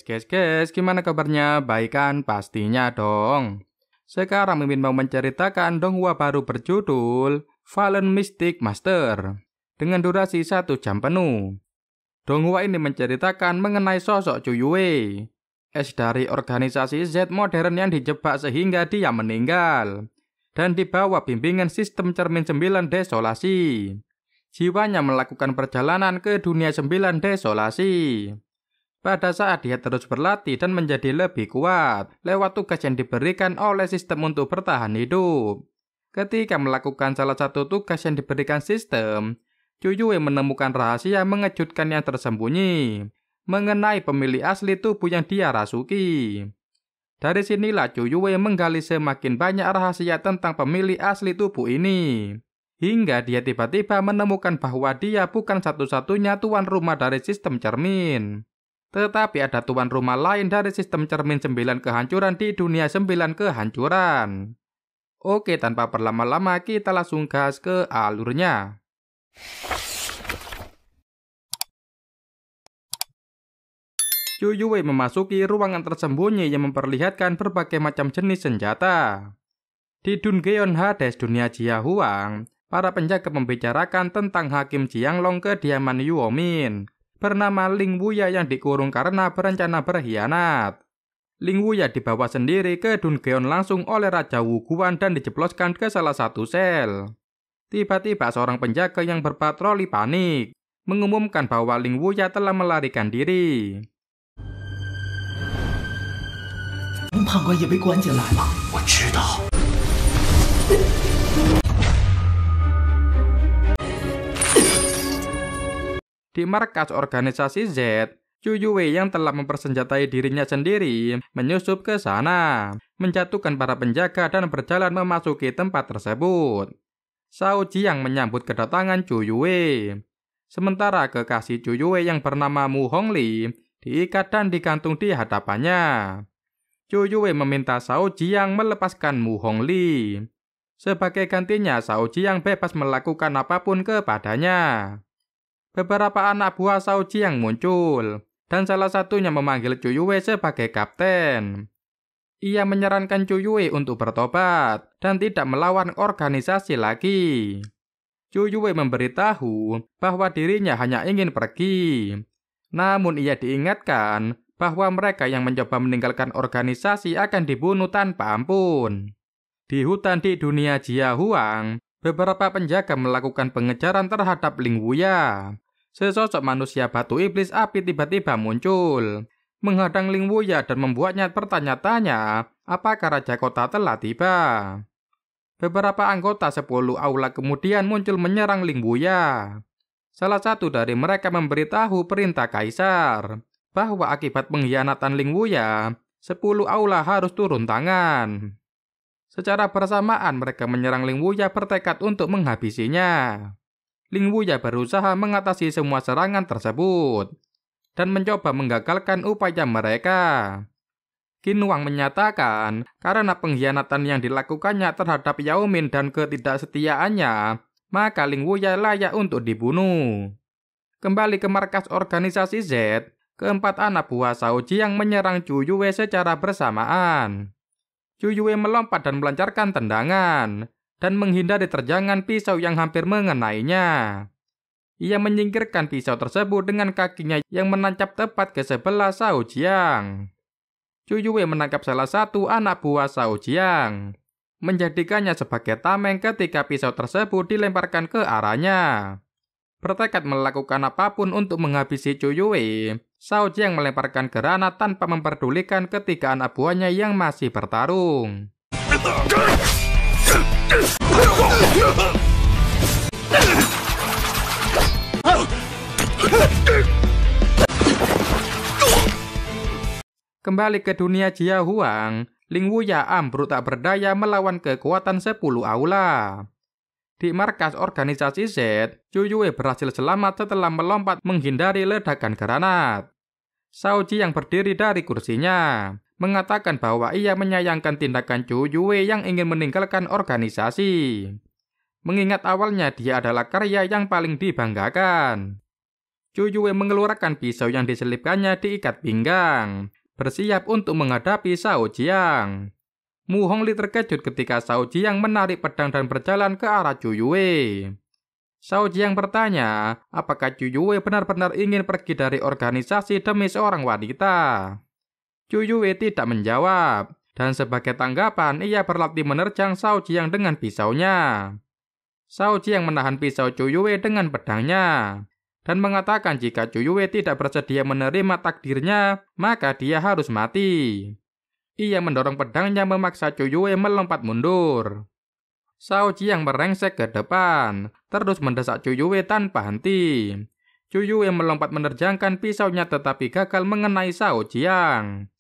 Guys, gimana kabarnya? Baik kan? Pastinya dong. Sekarang Mimin mau menceritakan donghua baru berjudul Fallen Mystic Master dengan durasi 1 jam penuh. Donghua ini menceritakan mengenai sosok Cuyue, es dari organisasi Z modern yang dijebak sehingga dia meninggal dan di bawah bimbingan sistem cermin 9 desolasi. Jiwanya melakukan perjalanan ke dunia 9 desolasi. Pada saat dia terus berlatih dan menjadi lebih kuat lewat tugas yang diberikan oleh sistem untuk bertahan hidup. Ketika melakukan salah satu tugas yang diberikan sistem, Cuyue menemukan rahasia mengejutkan yang tersembunyi mengenai pemilik asli tubuh yang dia rasuki. Dari sinilah Cuyue menggali semakin banyak rahasia tentang pemilik asli tubuh ini. Hingga dia tiba-tiba menemukan bahwa dia bukan satu-satunya tuan rumah dari sistem cermin. Tetapi ada tuan rumah lain dari sistem cermin 9 kehancuran di dunia 9 kehancuran. Oke, tanpa berlama-lama kita langsung gas ke alurnya. Cuyue memasuki ruangan tersembunyi yang memperlihatkan berbagai macam jenis senjata. Di Dungeon Hades dunia Jiahuang, para penjaga membicarakan tentang Hakim Jianglong kediaman Yuomin bernama Ling Wuya yang dikurung karena berencana berkhianat. Ling Wuya dibawa sendiri ke Dungeon langsung oleh Raja Wu Guan dan dijebloskan ke salah satu sel. Tiba-tiba seorang penjaga yang berpatroli panik mengumumkan bahwa Ling Wuya telah melarikan diri. 龙判官也被关进来了。我知道。 Di markas organisasi Z, Cuyue yang telah mempersenjatai dirinya sendiri menyusup ke sana, menjatuhkan para penjaga dan berjalan memasuki tempat tersebut. Shao Jiang menyambut kedatangan Cuyue. Sementara kekasih Cuyue yang bernama Mu Hongli diikat dan digantung di hadapannya. Cuyue meminta Shao Jiang melepaskan Mu Hongli. Sebagai gantinya, Shao Jiang bebas melakukan apapun kepadanya. Beberapa anak buah Shao Jiang muncul, dan salah satunya memanggil Cuyue sebagai kapten. Ia menyarankan Cuyue untuk bertobat dan tidak melawan organisasi lagi. Cuyue memberitahu bahwa dirinya hanya ingin pergi. Namun ia diingatkan bahwa mereka yang mencoba meninggalkan organisasi akan dibunuh tanpa ampun. Di hutan di dunia Jiahuang, beberapa penjaga melakukan pengejaran terhadap Ling Wuya. Sesosok manusia batu iblis api tiba-tiba muncul, menghadang Ling Wuya dan membuatnya bertanya-tanya apakah Raja Kota telah tiba. Beberapa anggota 10 aula kemudian muncul menyerang Ling Wuya. Salah satu dari mereka memberitahu perintah Kaisar bahwa akibat pengkhianatan Ling Wuya, 10 aula harus turun tangan. Secara bersamaan mereka menyerang Ling Wuya bertekad untuk menghabisinya. Ling Wuya berusaha mengatasi semua serangan tersebut dan mencoba menggagalkan upaya mereka. Qin Wang menyatakan karena pengkhianatan yang dilakukannya terhadap Yao Min dan ketidaksetiaannya, maka Ling Wuya layak untuk dibunuh. Kembali ke markas organisasi Z, keempat anak buah Shao Jiang menyerang Cuyue secara bersamaan. Cuyue melompat dan melancarkan tendangan dan menghindari terjangan pisau yang hampir mengenainya. Ia menyingkirkan pisau tersebut dengan kakinya yang menancap tepat ke sebelah Shao Jiang. Cuyue menangkap salah satu anak buah Shao Jiang, menjadikannya sebagai tameng ketika pisau tersebut dilemparkan ke arahnya. Bertekad melakukan apapun untuk menghabisi Cuyue, Shao Jiang melemparkan granat tanpa memperdulikan ketiga anak buahnya yang masih bertarung. Kembali ke dunia Jiahuang, Ling Wuya ambruk tak berdaya melawan kekuatan 10 aula. Di markas organisasi Z, Cuyue berhasil selamat setelah melompat menghindari ledakan granat. Shao Jiang berdiri dari kursinya, mengatakan bahwa ia menyayangkan tindakan Cuyue yang ingin meninggalkan organisasi. Mengingat awalnya dia adalah karya yang paling dibanggakan. Cuyue mengeluarkan pisau yang diselipkannya di ikat pinggang bersiap untuk menghadapi Shao Jiang. Mu Hongli terkejut ketika Shao Jiang menarik pedang dan berjalan ke arah Zhu Yue. Shao Jiang bertanya, apakah Zhu Yue benar-benar ingin pergi dari organisasi demi seorang wanita? Zhu Yue tidak menjawab, dan sebagai tanggapan ia berlatih menerjang Shao Jiang dengan pisaunya. Shao Jiang menahan pisau Zhu Yue dengan pedangnya, dan mengatakan jika Zhu Yue tidak bersedia menerima takdirnya, maka dia harus mati. Ia mendorong pedangnya memaksa Zhu Yue melompat mundur. Shao Jiang merengsek ke depan, terus mendesak Zhu Yue tanpa henti. Zhu Yue melompat menerjangkan pisaunya tetapi gagal mengenai Shao Jiang.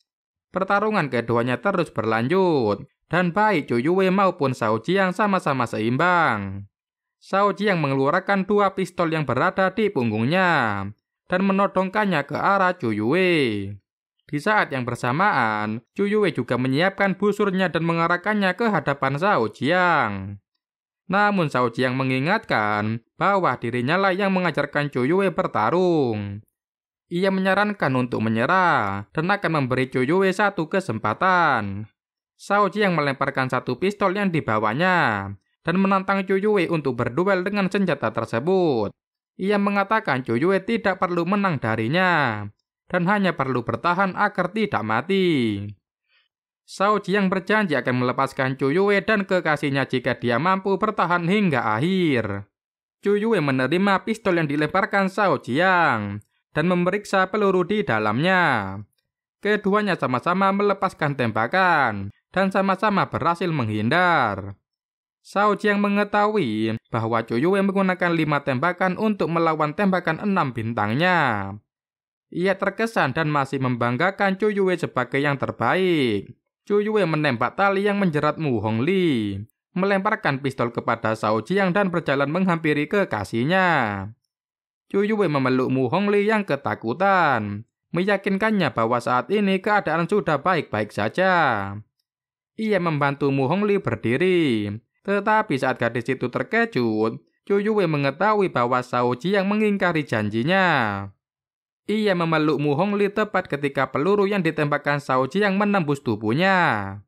Pertarungan keduanya terus berlanjut, dan baik Zhu Yue maupun Shao Jiang sama-sama seimbang. Shao Jiang mengeluarkan 2 pistol yang berada di punggungnya, dan menodongkannya ke arah Zhu Yue. Di saat yang bersamaan, Zhu Yue juga menyiapkan busurnya dan mengarahkannya ke hadapan Shao Jiang. Namun Shao Jiang mengingatkan bahwa dirinya lah yang mengajarkan Zhu Yue bertarung. Ia menyarankan untuk menyerah dan akan memberi Zhu Yue 1 kesempatan. Shao Jiang melemparkan 1 pistol yang dibawanya dan menantang Zhu Yue untuk berduel dengan senjata tersebut. Ia mengatakan Zhu Yue tidak perlu menang darinya, dan hanya perlu bertahan agar tidak mati. Shao Jiang berjanji akan melepaskan Zhu Yue dan kekasihnya jika dia mampu bertahan hingga akhir. Zhu Yue menerima pistol yang dilemparkan Shao Jiang dan memeriksa peluru di dalamnya. Keduanya sama-sama melepaskan tembakan dan sama-sama berhasil menghindar. Shao Jiang mengetahui bahwa Zhu Yue menggunakan 5 tembakan untuk melawan tembakan 6 bintangnya. Ia terkesan dan masih membanggakan Zhu Yue sebagai yang terbaik. Zhu Yue menembak tali yang menjerat Mu Hongli, melemparkan pistol kepada Shao Jiang dan berjalan menghampiri kekasihnya. Zhu Yue memeluk Mu Hongli yang ketakutan, meyakinkannya bahwa saat ini keadaan sudah baik-baik saja. Ia membantu Mu Hongli berdiri, tetapi saat gadis itu terkejut, Zhu Yue mengetahui bahwa Shao Jiang mengingkari janjinya. Ia memeluk Mu Hongli tepat ketika peluru yang ditembakkan Shao Jiang menembus tubuhnya.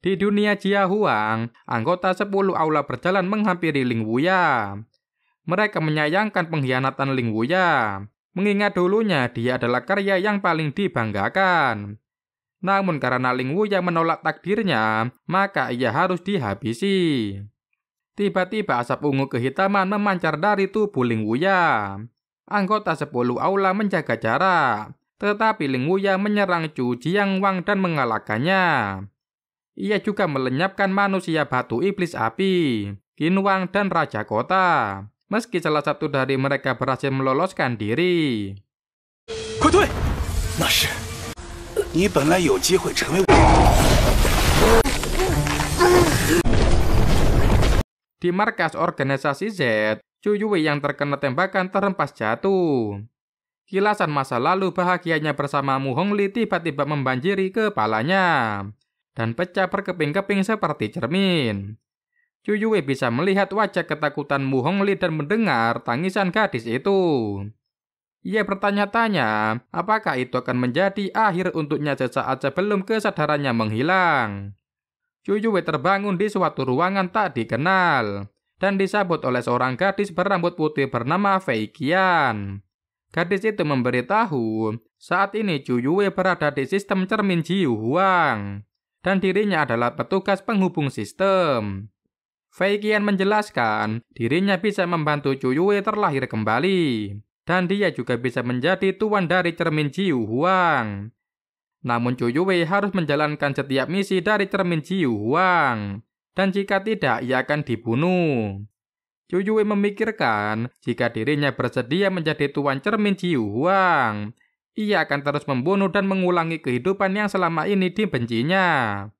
Di dunia Jia Huang, anggota 10 aula berjalan menghampiri Ling Wuya. Mereka menyayangkan pengkhianatan Ling Wuya, mengingat dulunya dia adalah karya yang paling dibanggakan. Namun karena Ling Wuya menolak takdirnya, maka ia harus dihabisi. Tiba-tiba asap ungu kehitaman memancar dari tubuh Ling Wuya. Anggota 10 aula menjaga jarak, tetapi Ling Wuya menyerang Zhu Jiangwang dan mengalahkannya. Ia juga melenyapkan manusia batu iblis api, Qin Wang dan Raja Kota. Meski salah satu dari mereka berhasil meloloskan diri. 快退！那是，你本来有机会成为我。 Di markas organisasi Z, Zhu Yue yang terkena tembakan terhempas jatuh. Kilasan masa lalu bahagianya bersama Mu Hongli tiba-tiba membanjiri kepalanya dan pecah berkeping-keping seperti cermin. Zhu Yue bisa melihat wajah ketakutan Mu Hongli dan mendengar tangisan gadis itu. Ia bertanya-tanya apakah itu akan menjadi akhir untuknya sesaat sebelum kesadarannya menghilang. Zhu Yue terbangun di suatu ruangan tak dikenal dan disambut oleh seorang gadis berambut putih bernama Fei Qian. Gadis itu memberitahu saat ini Zhu Yue berada di sistem cermin Jiu Huang dan dirinya adalah petugas penghubung sistem. Fei Qian menjelaskan dirinya bisa membantu Zhu Yue terlahir kembali dan dia juga bisa menjadi tuan dari cermin Jiu Huang. Namun Zhu Yue harus menjalankan setiap misi dari cermin Jiu Huang dan jika tidak ia akan dibunuh. Zhu Yue memikirkan jika dirinya bersedia menjadi tuan cermin Jiu Huang, ia akan terus membunuh dan mengulangi kehidupan yang selama ini dibencinya.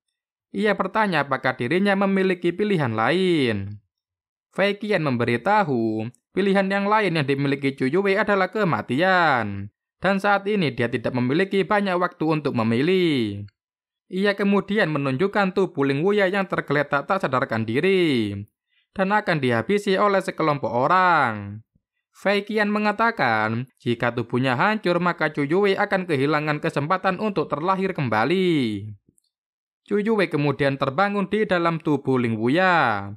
Ia bertanya apakah dirinya memiliki pilihan lain. Fei Qian memberitahu pilihan yang lain yang dimiliki Zhu Yue adalah kematian. Dan saat ini dia tidak memiliki banyak waktu untuk memilih. Ia kemudian menunjukkan tubuh Ling Wuya yang tergeletak tak sadarkan diri dan akan dihabisi oleh sekelompok orang. Fei Qian mengatakan, jika tubuhnya hancur maka Chu Yue akan kehilangan kesempatan untuk terlahir kembali. Chu Yue kemudian terbangun di dalam tubuh Ling Wuya.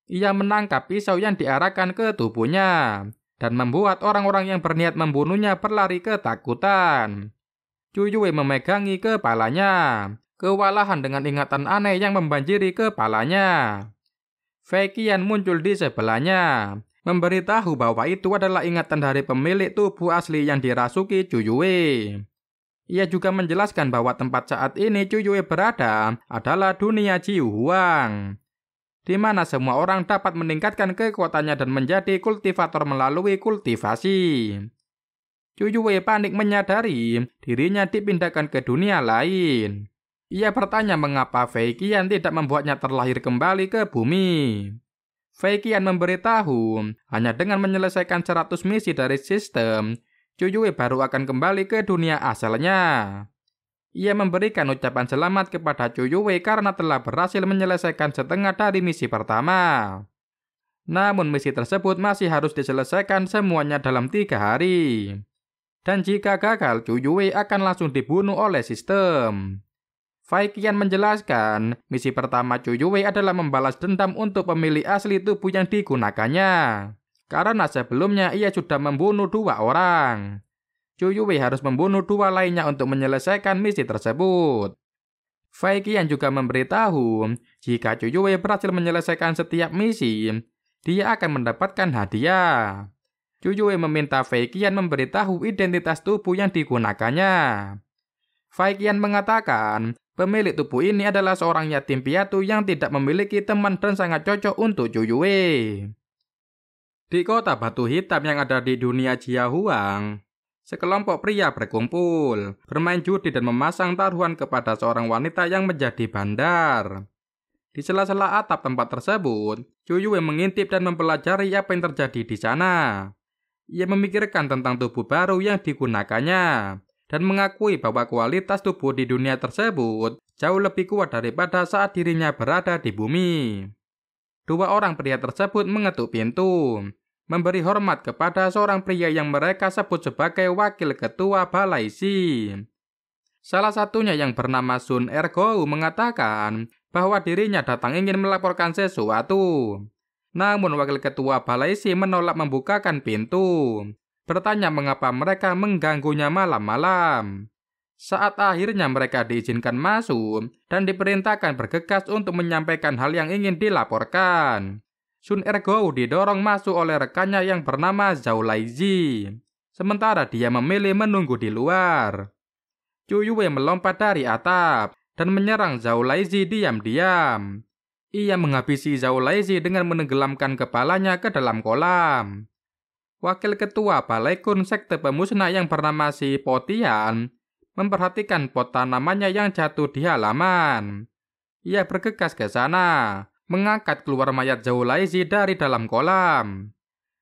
Ia menangkap pisau yang diarahkan ke tubuhnya dan membuat orang-orang yang berniat membunuhnya berlari ketakutan. Chu Yue memegangi kepalanya, kewalahan dengan ingatan aneh yang membanjiri kepalanya. Fei Qian muncul di sebelahnya, memberitahu bahwa itu adalah ingatan dari pemilik tubuh asli yang dirasuki Chu Yue. Ia juga menjelaskan bahwa tempat saat ini Chu Yue berada adalah dunia Jiu Huang, di mana semua orang dapat meningkatkan kekuatannya dan menjadi kultivator melalui kultivasi. Chu Yue panik menyadari dirinya dipindahkan ke dunia lain. Ia bertanya mengapa Fei Qian tidak membuatnya terlahir kembali ke bumi. Fei Qian memberitahu, hanya dengan menyelesaikan 100 misi dari sistem, Chu Yue baru akan kembali ke dunia asalnya. Ia memberikan ucapan selamat kepada Chu Yue karena telah berhasil menyelesaikan setengah dari misi pertama. Namun misi tersebut masih harus diselesaikan semuanya dalam 3 hari. Dan jika gagal, Chu Yue akan langsung dibunuh oleh sistem. Fei Qian menjelaskan, misi pertama Chu Yue adalah membalas dendam untuk pemilik asli tubuh yang digunakannya. Karena sebelumnya ia sudah membunuh 2 orang. Chu Yue harus membunuh 2 lainnya untuk menyelesaikan misi tersebut. Fei Qian juga memberitahu, jika Chu Yue berhasil menyelesaikan setiap misi, dia akan mendapatkan hadiah. Chu Yue meminta Fei Qian memberitahu identitas tubuh yang digunakannya. Fei Qian mengatakan, pemilik tubuh ini adalah seorang yatim piatu yang tidak memiliki teman dan sangat cocok untuk Chu Yue. Di kota batu hitam yang ada di dunia Jia Huang, sekelompok pria berkumpul, bermain judi dan memasang taruhan kepada seorang wanita yang menjadi bandar. Di sela-sela atap tempat tersebut, Chu Yue mengintip dan mempelajari apa yang terjadi di sana. Ia memikirkan tentang tubuh baru yang digunakannya dan mengakui bahwa kualitas tubuh di dunia tersebut jauh lebih kuat daripada saat dirinya berada di bumi. 2 orang pria tersebut mengetuk pintu, memberi hormat kepada seorang pria yang mereka sebut sebagai wakil ketua Balai Si. Salah satunya yang bernama Sun Ergou mengatakan bahwa dirinya datang ingin melaporkan sesuatu. Namun wakil ketua Balai Si menolak membukakan pintu, bertanya mengapa mereka mengganggunya malam-malam. Saat akhirnya mereka diizinkan masuk dan diperintahkan bergegas untuk menyampaikan hal yang ingin dilaporkan. Sun Ergou didorong masuk oleh rekannya yang bernama Zhao Laizi, sementara dia memilih menunggu di luar. Chu Yue melompat dari atap dan menyerang Zhao Laizi diam-diam. Ia menghabisi Zhao Laizi dengan menenggelamkan kepalanya ke dalam kolam. Wakil ketua Balai Kun Sekte Pemusnah yang bernama Si Potian memperhatikan pot tanamannya yang jatuh di halaman. Ia bergegas ke sana, mengangkat keluar mayat Zhao Laizi dari dalam kolam.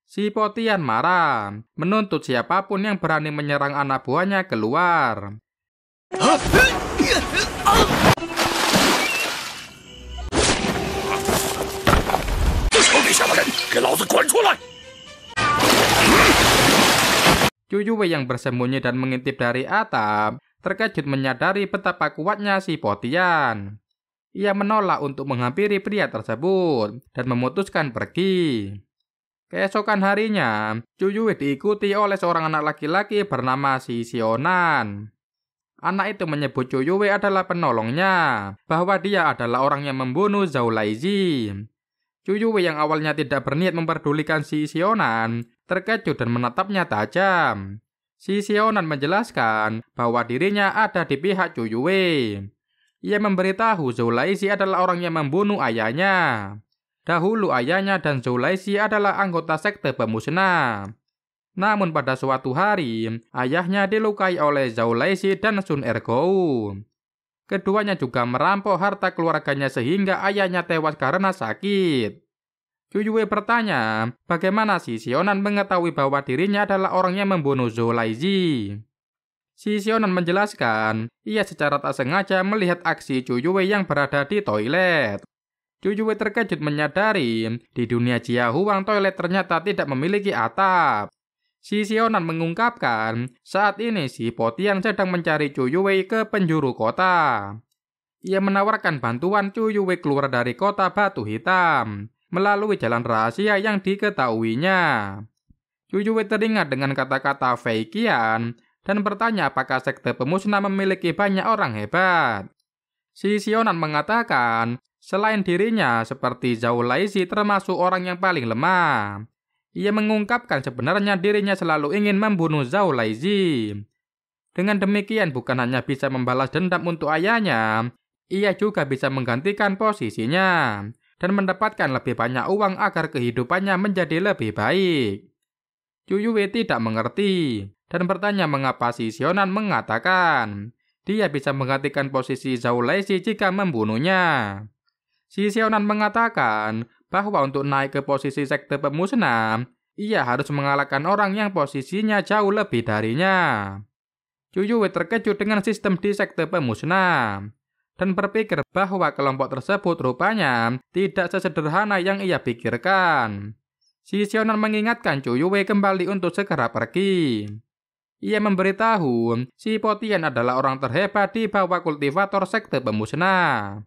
Si Potian marah, menuntut siapapun yang berani menyerang anak buahnya keluar. 给老子滚出来！ Chu Yue yang bersembunyi dan mengintip dari atap, terkejut menyadari betapa kuatnya si Potian. Ia menolak untuk menghampiri pria tersebut dan memutuskan pergi. Keesokan harinya, Chu Yue diikuti oleh seorang anak laki-laki bernama Si Sionan. Anak itu menyebut Chu Yue adalah penolongnya, bahwa dia adalah orang yang membunuh Zhao Laizi. Chu Yue yang awalnya tidak berniat memperdulikan Si Sionan, terkejut dan menatapnya tajam. Si Sionan menjelaskan bahwa dirinya ada di pihak Chu Yue. Ia memberitahu Zhao Laizi adalah orang yang membunuh ayahnya. Dahulu ayahnya dan Zhao Laizi adalah anggota sekte pemusnah. Namun pada suatu hari, ayahnya dilukai oleh Zhao Laizi dan Sun Ergou. Keduanya juga merampok harta keluarganya sehingga ayahnya tewas karena sakit. Chu Yue bertanya, bagaimana Si Sionan mengetahui bahwa dirinya adalah orang yang membunuh Zhao Laizi? Si Sionan menjelaskan, ia secara tak sengaja melihat aksi Chu Yue yang berada di toilet. Chu Yue terkejut menyadari di dunia Jia Huang toilet ternyata tidak memiliki atap. Si Sionan mengungkapkan, saat ini si Po Tian sedang mencari Chu Yue ke penjuru kota. Ia menawarkan bantuan Chu Yue keluar dari kota batu hitam melalui jalan rahasia yang diketahuinya. Chu Yue teringat dengan kata-kata Fei Qian dan bertanya apakah sekte pemusnah memiliki banyak orang hebat. Si Sionan mengatakan, selain dirinya seperti Zhao Laixi termasuk orang yang paling lemah. Ia mengungkapkan sebenarnya dirinya selalu ingin membunuh Zhao Laixi. Dengan demikian bukan hanya bisa membalas dendam untuk ayahnya, ia juga bisa menggantikan posisinya dan mendapatkan lebih banyak uang agar kehidupannya menjadi lebih baik. Chu Yue tidak mengerti dan bertanya mengapa si Sionan mengatakan dia bisa menggantikan posisi Zhao Laixi jika membunuhnya. Si Sionan mengatakan bahwa untuk naik ke posisi sekte pemusnah, ia harus mengalahkan orang yang posisinya jauh lebih darinya. Chu Yue terkejut dengan sistem di sekte pemusnah dan berpikir bahwa kelompok tersebut rupanya tidak sesederhana yang ia pikirkan. Si Sionan mengingatkan Chu Yue kembali untuk segera pergi. Ia memberitahu si Po Tian adalah orang terhebat di bawah kultivator sekte pemusnah.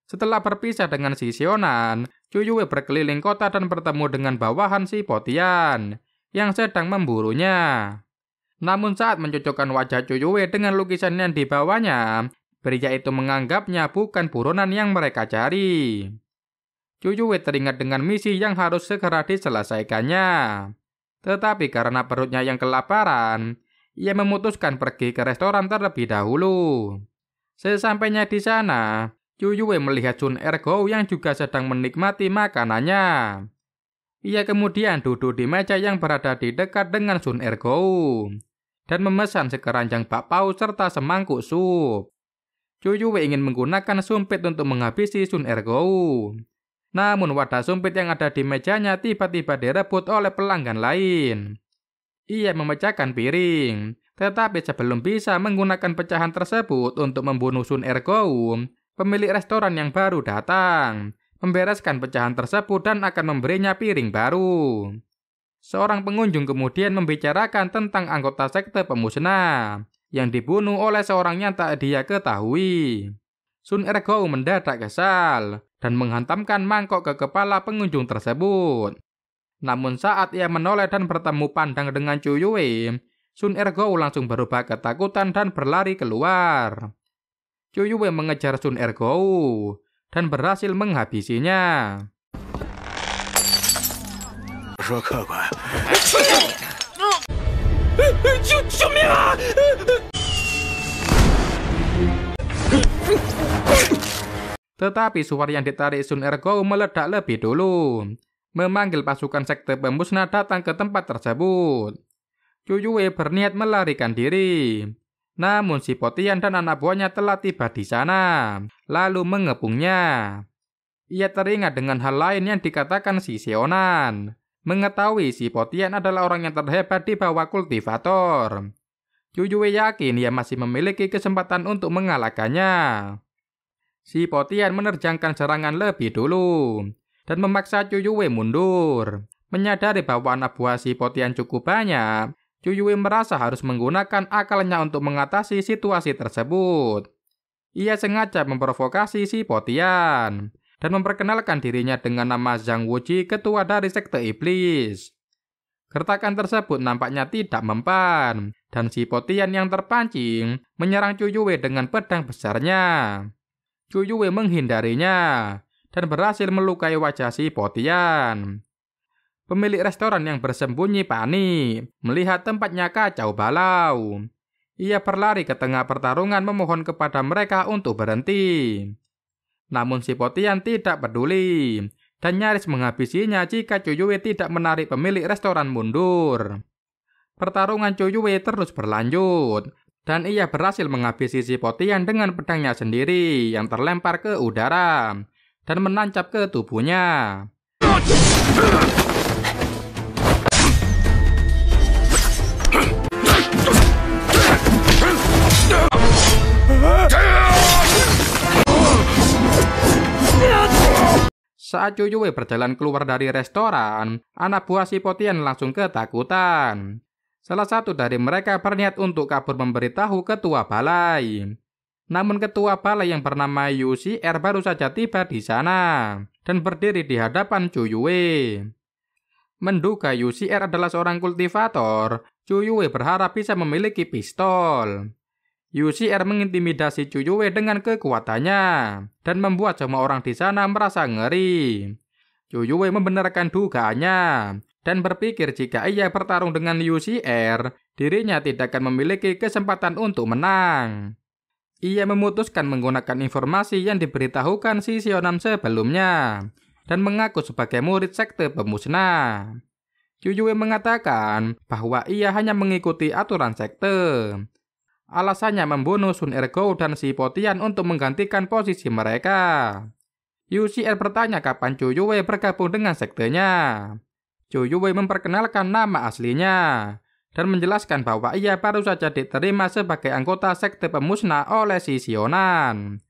Setelah berpisah dengan si Sionan, Chu Yue berkeliling kota dan bertemu dengan bawahan si Po Tian yang sedang memburunya. Namun saat mencocokkan wajah Chu Yue dengan lukisan yang dibawanya, pria itu menganggapnya bukan buronan yang mereka cari. Chu Yue teringat dengan misi yang harus segera diselesaikannya. Tetapi karena perutnya yang kelaparan, ia memutuskan pergi ke restoran terlebih dahulu. Sesampainya di sana, Chu Yue melihat Sun Ergo yang juga sedang menikmati makanannya. Ia kemudian duduk di meja yang berada di dekat dengan Sun Ergo dan memesan sekeranjang bakpao serta semangkuk sup. Chu Yue ingin menggunakan sumpit untuk menghabisi Sun Ergo. Namun wadah sumpit yang ada di mejanya tiba-tiba direbut oleh pelanggan lain. Ia memecahkan piring, tetapi sebelum bisa menggunakan pecahan tersebut untuk membunuh Sun Ergo, pemilik restoran yang baru datang, membereskan pecahan tersebut dan akan memberinya piring baru. Seorang pengunjung kemudian membicarakan tentang anggota sekte pemusnah yang dibunuh oleh seorang yang tak dia ketahui. Sun Ergo mendadak kesal dan menghantamkan mangkok ke kepala pengunjung tersebut. Namun saat ia menoleh dan bertemu pandang dengan Chu Yue, Sun Ergo langsung berubah ketakutan dan berlari keluar. Chu Yue mengejar Sun Ergo dan berhasil menghabisinya. Tetapi suara yang ditarik Sun Ergo meledak lebih dulu, memanggil pasukan sekte pemusnah datang ke tempat tersebut. Chu Yue berniat melarikan diri, namun si Po Tian dan anak buahnya telah tiba di sana, lalu mengepungnya. Ia teringat dengan hal lain yang dikatakan si Sionan, mengetahui si Po Tian adalah orang yang terhebat di bawah kultivator. Chu Yue yakin ia masih memiliki kesempatan untuk mengalahkannya. Si Po Tian menerjangkan serangan lebih dulu dan memaksa Chu Yue mundur. Menyadari bahwa anak buah si Po Tian cukup banyak, Chu Yue merasa harus menggunakan akalnya untuk mengatasi situasi tersebut. Ia sengaja memprovokasi si Po Tian dan memperkenalkan dirinya dengan nama Zhang Wuji, ketua dari sekte iblis. Gertakan tersebut nampaknya tidak mempan, dan si Po Tian yang terpancing menyerang Chu Yue dengan pedang besarnya. Chu Yue menghindarinya dan berhasil melukai wajah si Po Tian. Pemilik restoran yang bersembunyi panik melihat tempatnya kacau balau. Ia berlari ke tengah pertarungan memohon kepada mereka untuk berhenti. Namun si Po Tian tidak peduli dan nyaris menghabisinya jika Chu Yue tidak menarik pemilik restoran mundur. Pertarungan Chu Yue terus berlanjut dan ia berhasil menghabisi si Po Tian dengan pedangnya sendiri yang terlempar ke udara dan menancap ke tubuhnya. Saat Cuyue berjalan keluar dari restoran, anak buah si Potian langsung ketakutan. Salah satu dari mereka berniat untuk kabur memberitahu ketua balai. Namun ketua balai yang bernama UCR baru saja tiba di sana dan berdiri di hadapan Cuyue. Menduga UCR adalah seorang kultivator, Cuyue berharap bisa memiliki pistol. UCR mengintimidasi Cuyue dengan kekuatannya dan membuat semua orang di sana merasa ngeri. Cuyue membenarkan dugaannya dan berpikir jika ia bertarung dengan UCR, dirinya tidak akan memiliki kesempatan untuk menang. Ia memutuskan menggunakan informasi yang diberitahukan si Sionan sebelumnya dan mengaku sebagai murid sekte pemusnah. Cuyue mengatakan bahwa ia hanya mengikuti aturan sekte. Alasannya membunuh Sun Ergo dan si Potian untuk menggantikan posisi mereka. UCR bertanya kapan Cuyue bergabung dengan sektenya. Cuyue memperkenalkan nama aslinya dan menjelaskan bahwa ia baru saja diterima sebagai anggota sekte pemusnah oleh si Sionan.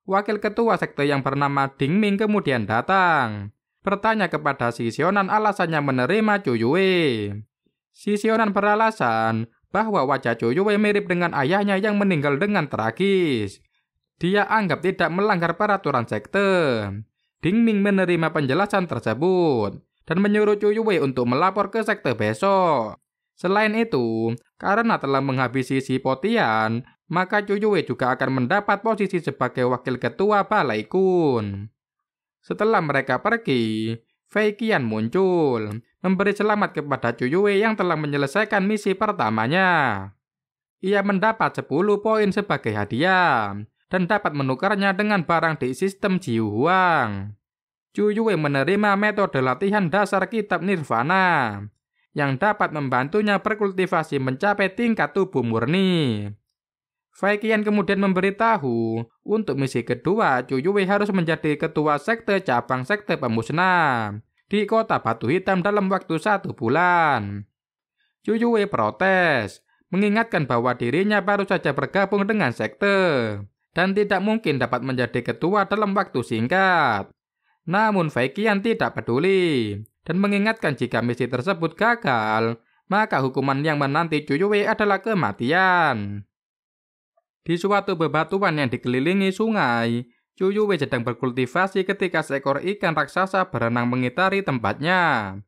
Wakil ketua sekte yang bernama Ding Ming kemudian datang, bertanya kepada si Sionan alasannya menerima Cuyue. Si Sionan beralasan bahwa wajah Cuyue mirip dengan ayahnya yang meninggal dengan tragis. Dia anggap tidak melanggar peraturan sekte. Ding Ming menerima penjelasan tersebut dan menyuruh Cuyue untuk melapor ke sekte besok. Selain itu, karena telah menghabisi si Potian, maka Cuyue juga akan mendapat posisi sebagai wakil ketua Balai Kun. Setelah mereka pergi, Fei Qian muncul, memberi selamat kepada Cuyue yang telah menyelesaikan misi pertamanya. Ia mendapat 10 poin sebagai hadiah dan dapat menukarnya dengan barang di sistem Jiu Huang. Cuyue menerima metode latihan dasar kitab Nirvana yang dapat membantunya berkultivasi mencapai tingkat tubuh murni. Fei Qian kemudian memberitahu untuk misi kedua Cuyue harus menjadi ketua sekte cabang sekte pemusnah di kota Batu Hitam dalam waktu 1 bulan. Cuyue protes, mengingatkan bahwa dirinya baru saja bergabung dengan sekte dan tidak mungkin dapat menjadi ketua dalam waktu singkat. Namun Fei Qian tidak peduli dan mengingatkan jika misi tersebut gagal, maka hukuman yang menanti Cuyue adalah kematian. Di suatu bebatuan yang dikelilingi sungai, Cuyue sedang berkultivasi ketika seekor ikan raksasa berenang mengitari tempatnya.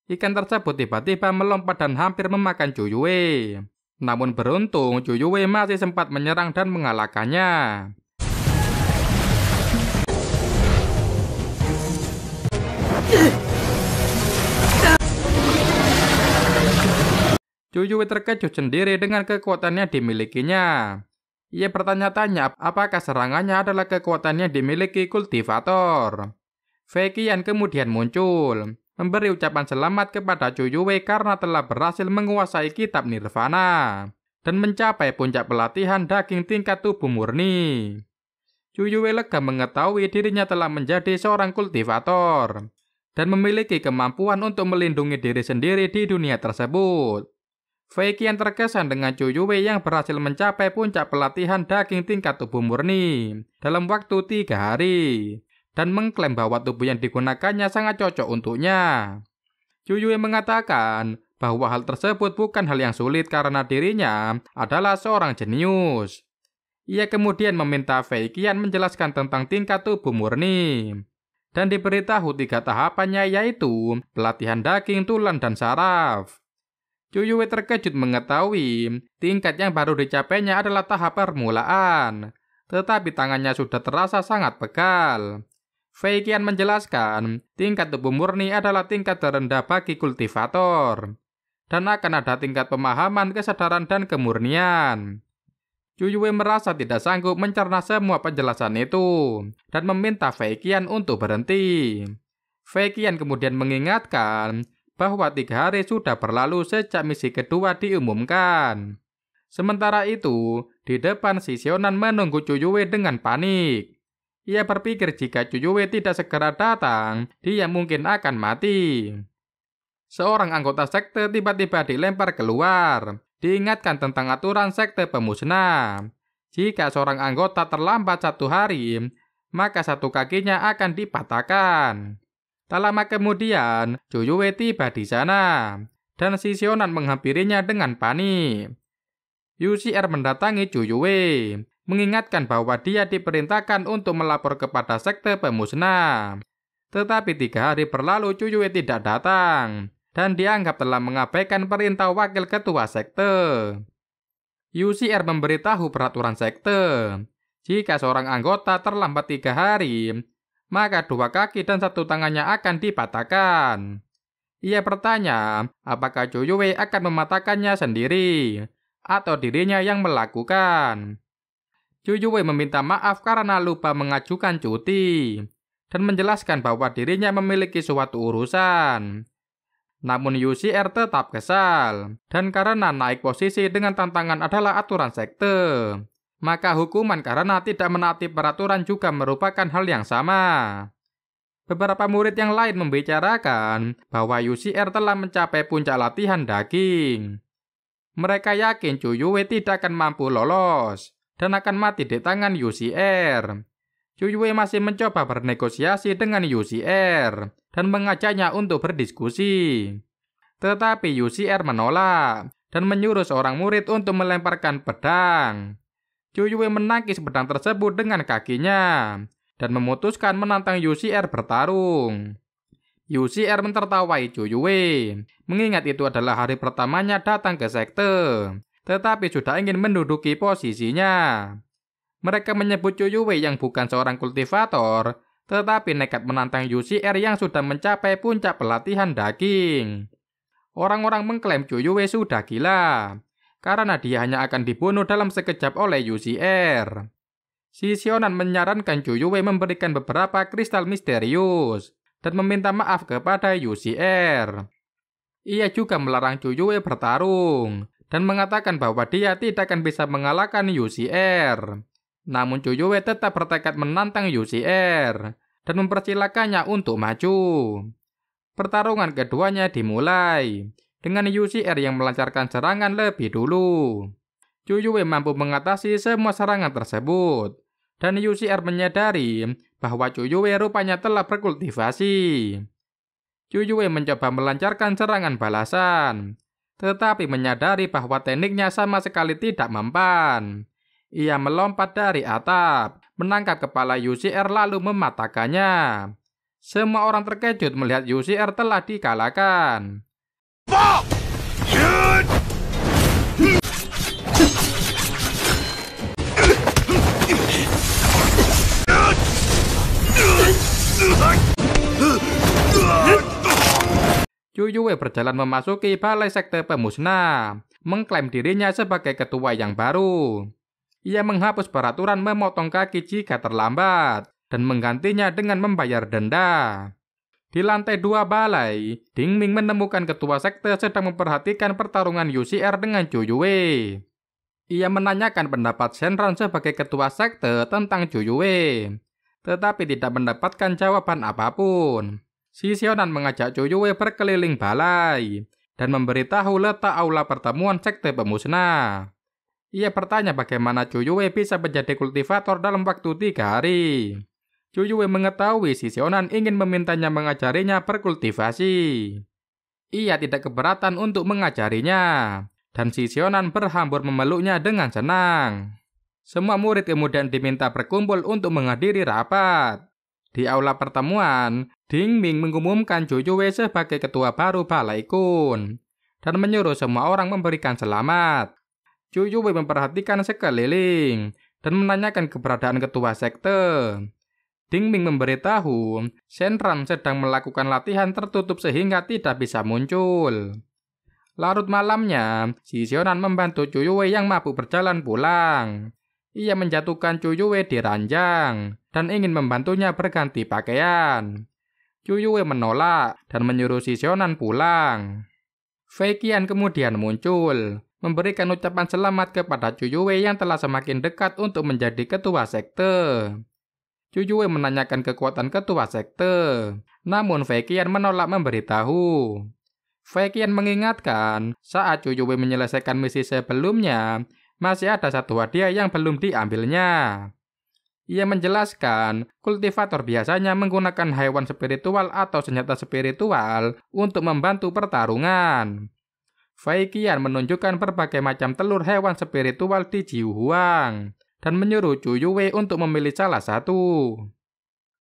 Ikan tersebut tiba-tiba melompat dan hampir memakan Cuyue. Namun beruntung, Cuyue masih sempat menyerang dan mengalahkannya. Cuyue terkejut sendiri dengan kekuatan yang dimilikinya. Ia bertanya-tanya apakah serangannya adalah kekuatan yang dimiliki kultivator. Fei Qian kemudian muncul, memberi ucapan selamat kepada Cuyue karena telah berhasil menguasai kitab Nirvana dan mencapai puncak pelatihan daging tingkat tubuh murni. Cuyue lega mengetahui dirinya telah menjadi seorang kultivator dan memiliki kemampuan untuk melindungi diri sendiri di dunia tersebut. Fei Qian terkesan dengan Cuyue yang berhasil mencapai puncak pelatihan daging tingkat tubuh murni dalam waktu 3 hari dan mengklaim bahwa tubuh yang digunakannya sangat cocok untuknya. Cuyue mengatakan bahwa hal tersebut bukan hal yang sulit karena dirinya adalah seorang jenius. Ia kemudian meminta Fei Qian menjelaskan tentang tingkat tubuh murni dan diberitahu 3 tahapannya, yaitu pelatihan daging, tulang, dan saraf. Cuyue terkejut mengetahui tingkat yang baru dicapainya adalah tahap permulaan, tetapi tangannya sudah terasa sangat pegal. Fei Qian menjelaskan tingkat tubuh murni adalah tingkat terendah bagi kultivator, dan akan ada tingkat pemahaman, kesadaran, dan kemurnian. Cuyue merasa tidak sanggup mencerna semua penjelasan itu dan meminta Fei Qian untuk berhenti. Fei Qian kemudian mengingatkan bahwa 3 hari sudah berlalu sejak misi kedua diumumkan. Sementara itu, di depan si Sionan menunggu Cuyue dengan panik. Ia berpikir jika Cuyue tidak segera datang, dia mungkin akan mati. Seorang anggota sekte tiba-tiba dilempar keluar, diingatkan tentang aturan sekte pemusnah. Jika seorang anggota terlambat 1 hari, maka satu kakinya akan dipatahkan. Tak lama kemudian, Chuyue tiba di sana, dan si Sionan menghampirinya dengan panik. UCR mendatangi Chuyue, mengingatkan bahwa dia diperintahkan untuk melapor kepada sekte pemusnah. Tetapi 3 hari berlalu Chuyue tidak datang, dan dianggap telah mengabaikan perintah wakil ketua sekte. UCR memberitahu peraturan sekte, jika seorang anggota terlambat 3 hari, maka 2 kaki dan 1 tangannya akan dipatahkan. Ia bertanya, apakah Chuyue akan mematahkannya sendiri, atau dirinya yang melakukan. Chuyue meminta maaf karena lupa mengajukan cuti, dan menjelaskan bahwa dirinya memiliki suatu urusan. Namun UCR tetap kesal, dan karena naik posisi dengan tantangan adalah aturan sekte, maka hukuman karena tidak menaati peraturan juga merupakan hal yang sama. Beberapa murid yang lain membicarakan bahwa UCR telah mencapai puncak latihan daging. Mereka yakin Chuyue tidak akan mampu lolos dan akan mati di tangan UCR. Chuyue masih mencoba bernegosiasi dengan UCR dan mengajaknya untuk berdiskusi. Tetapi UCR menolak dan menyuruh seorang murid untuk melemparkan pedang. Chuyue menangkis pedang tersebut dengan kakinya dan memutuskan menantang UCR bertarung. UCR mentertawai Chuyue, mengingat itu adalah hari pertamanya datang ke sekte, tetapi sudah ingin menduduki posisinya. Mereka menyebut Chuyue yang bukan seorang kultivator, tetapi nekat menantang UCR yang sudah mencapai puncak pelatihan daging. Orang-orang mengklaim Chuyue sudah gila, karena dia hanya akan dibunuh dalam sekejap oleh UCR. Si Sionan menyarankan Chuyue memberikan beberapa kristal misterius dan meminta maaf kepada UCR. Ia juga melarang Chuyue bertarung dan mengatakan bahwa dia tidak akan bisa mengalahkan UCR. Namun Chuyue tetap bertekad menantang UCR dan mempersilakannya untuk maju. Pertarungan keduanya dimulai dengan UCR yang melancarkan serangan lebih dulu. Chuyue mampu mengatasi semua serangan tersebut, dan UCR menyadari bahwa Chuyue rupanya telah berkultivasi. Chuyue mencoba melancarkan serangan balasan, tetapi menyadari bahwa tekniknya sama sekali tidak mempan. Ia melompat dari atap, menangkap kepala UCR lalu mematahkannya. Semua orang terkejut melihat UCR telah dikalahkan. Chuyue berjalan memasuki balai sekte pemusnah, mengklaim dirinya sebagai ketua yang baru. Ia menghapus peraturan memotong kaki jika terlambat, dan menggantinya dengan membayar denda. Di lantai 2 balai, Ding Ming menemukan ketua sekte sedang memperhatikan pertarungan UCR dengan Chuyue. Ia menanyakan pendapat Shenron sebagai ketua sekte tentang Chuyue, tetapi tidak mendapatkan jawaban apapun. Si Sionan mengajak Chuyue berkeliling balai dan memberitahu letak aula pertemuan sekte pemusnah. Ia bertanya bagaimana Chuyue bisa menjadi kultivator dalam waktu 3 hari. Chuyue mengetahui si Sionan ingin memintanya mengajarinya berkultivasi. Ia tidak keberatan untuk mengajarinya, dan si Sionan berhambur memeluknya dengan senang. Semua murid kemudian diminta berkumpul untuk menghadiri rapat. Di aula pertemuan, Ding Ming mengumumkan Chuyue sebagai ketua baru Balai Kun dan menyuruh semua orang memberikan selamat. Chuyue memperhatikan sekeliling dan menanyakan keberadaan ketua sekte. Ding Ming memberitahu Shenron sedang melakukan latihan tertutup sehingga tidak bisa muncul. Larut malamnya, si Sionan membantu Chuyue yang mabuk berjalan pulang. Ia menjatuhkan Chuyue di ranjang dan ingin membantunya berganti pakaian. Chuyue menolak dan menyuruh si Sionan pulang. Fei Qian kemudian muncul, memberikan ucapan selamat kepada Chuyue yang telah semakin dekat untuk menjadi ketua sekte. Chuyue menanyakan kekuatan ketua sekte, namun Fei Qian menolak memberitahu. Fei Qian mengingatkan saat Chuyue menyelesaikan misi sebelumnya, masih ada satu hadiah yang belum diambilnya. Ia menjelaskan, kultivator biasanya menggunakan hewan spiritual atau senjata spiritual untuk membantu pertarungan. Fei Qian menunjukkan berbagai macam telur hewan spiritual di Jiu Huang dan menyuruh Zhu Yue untuk memilih salah satu.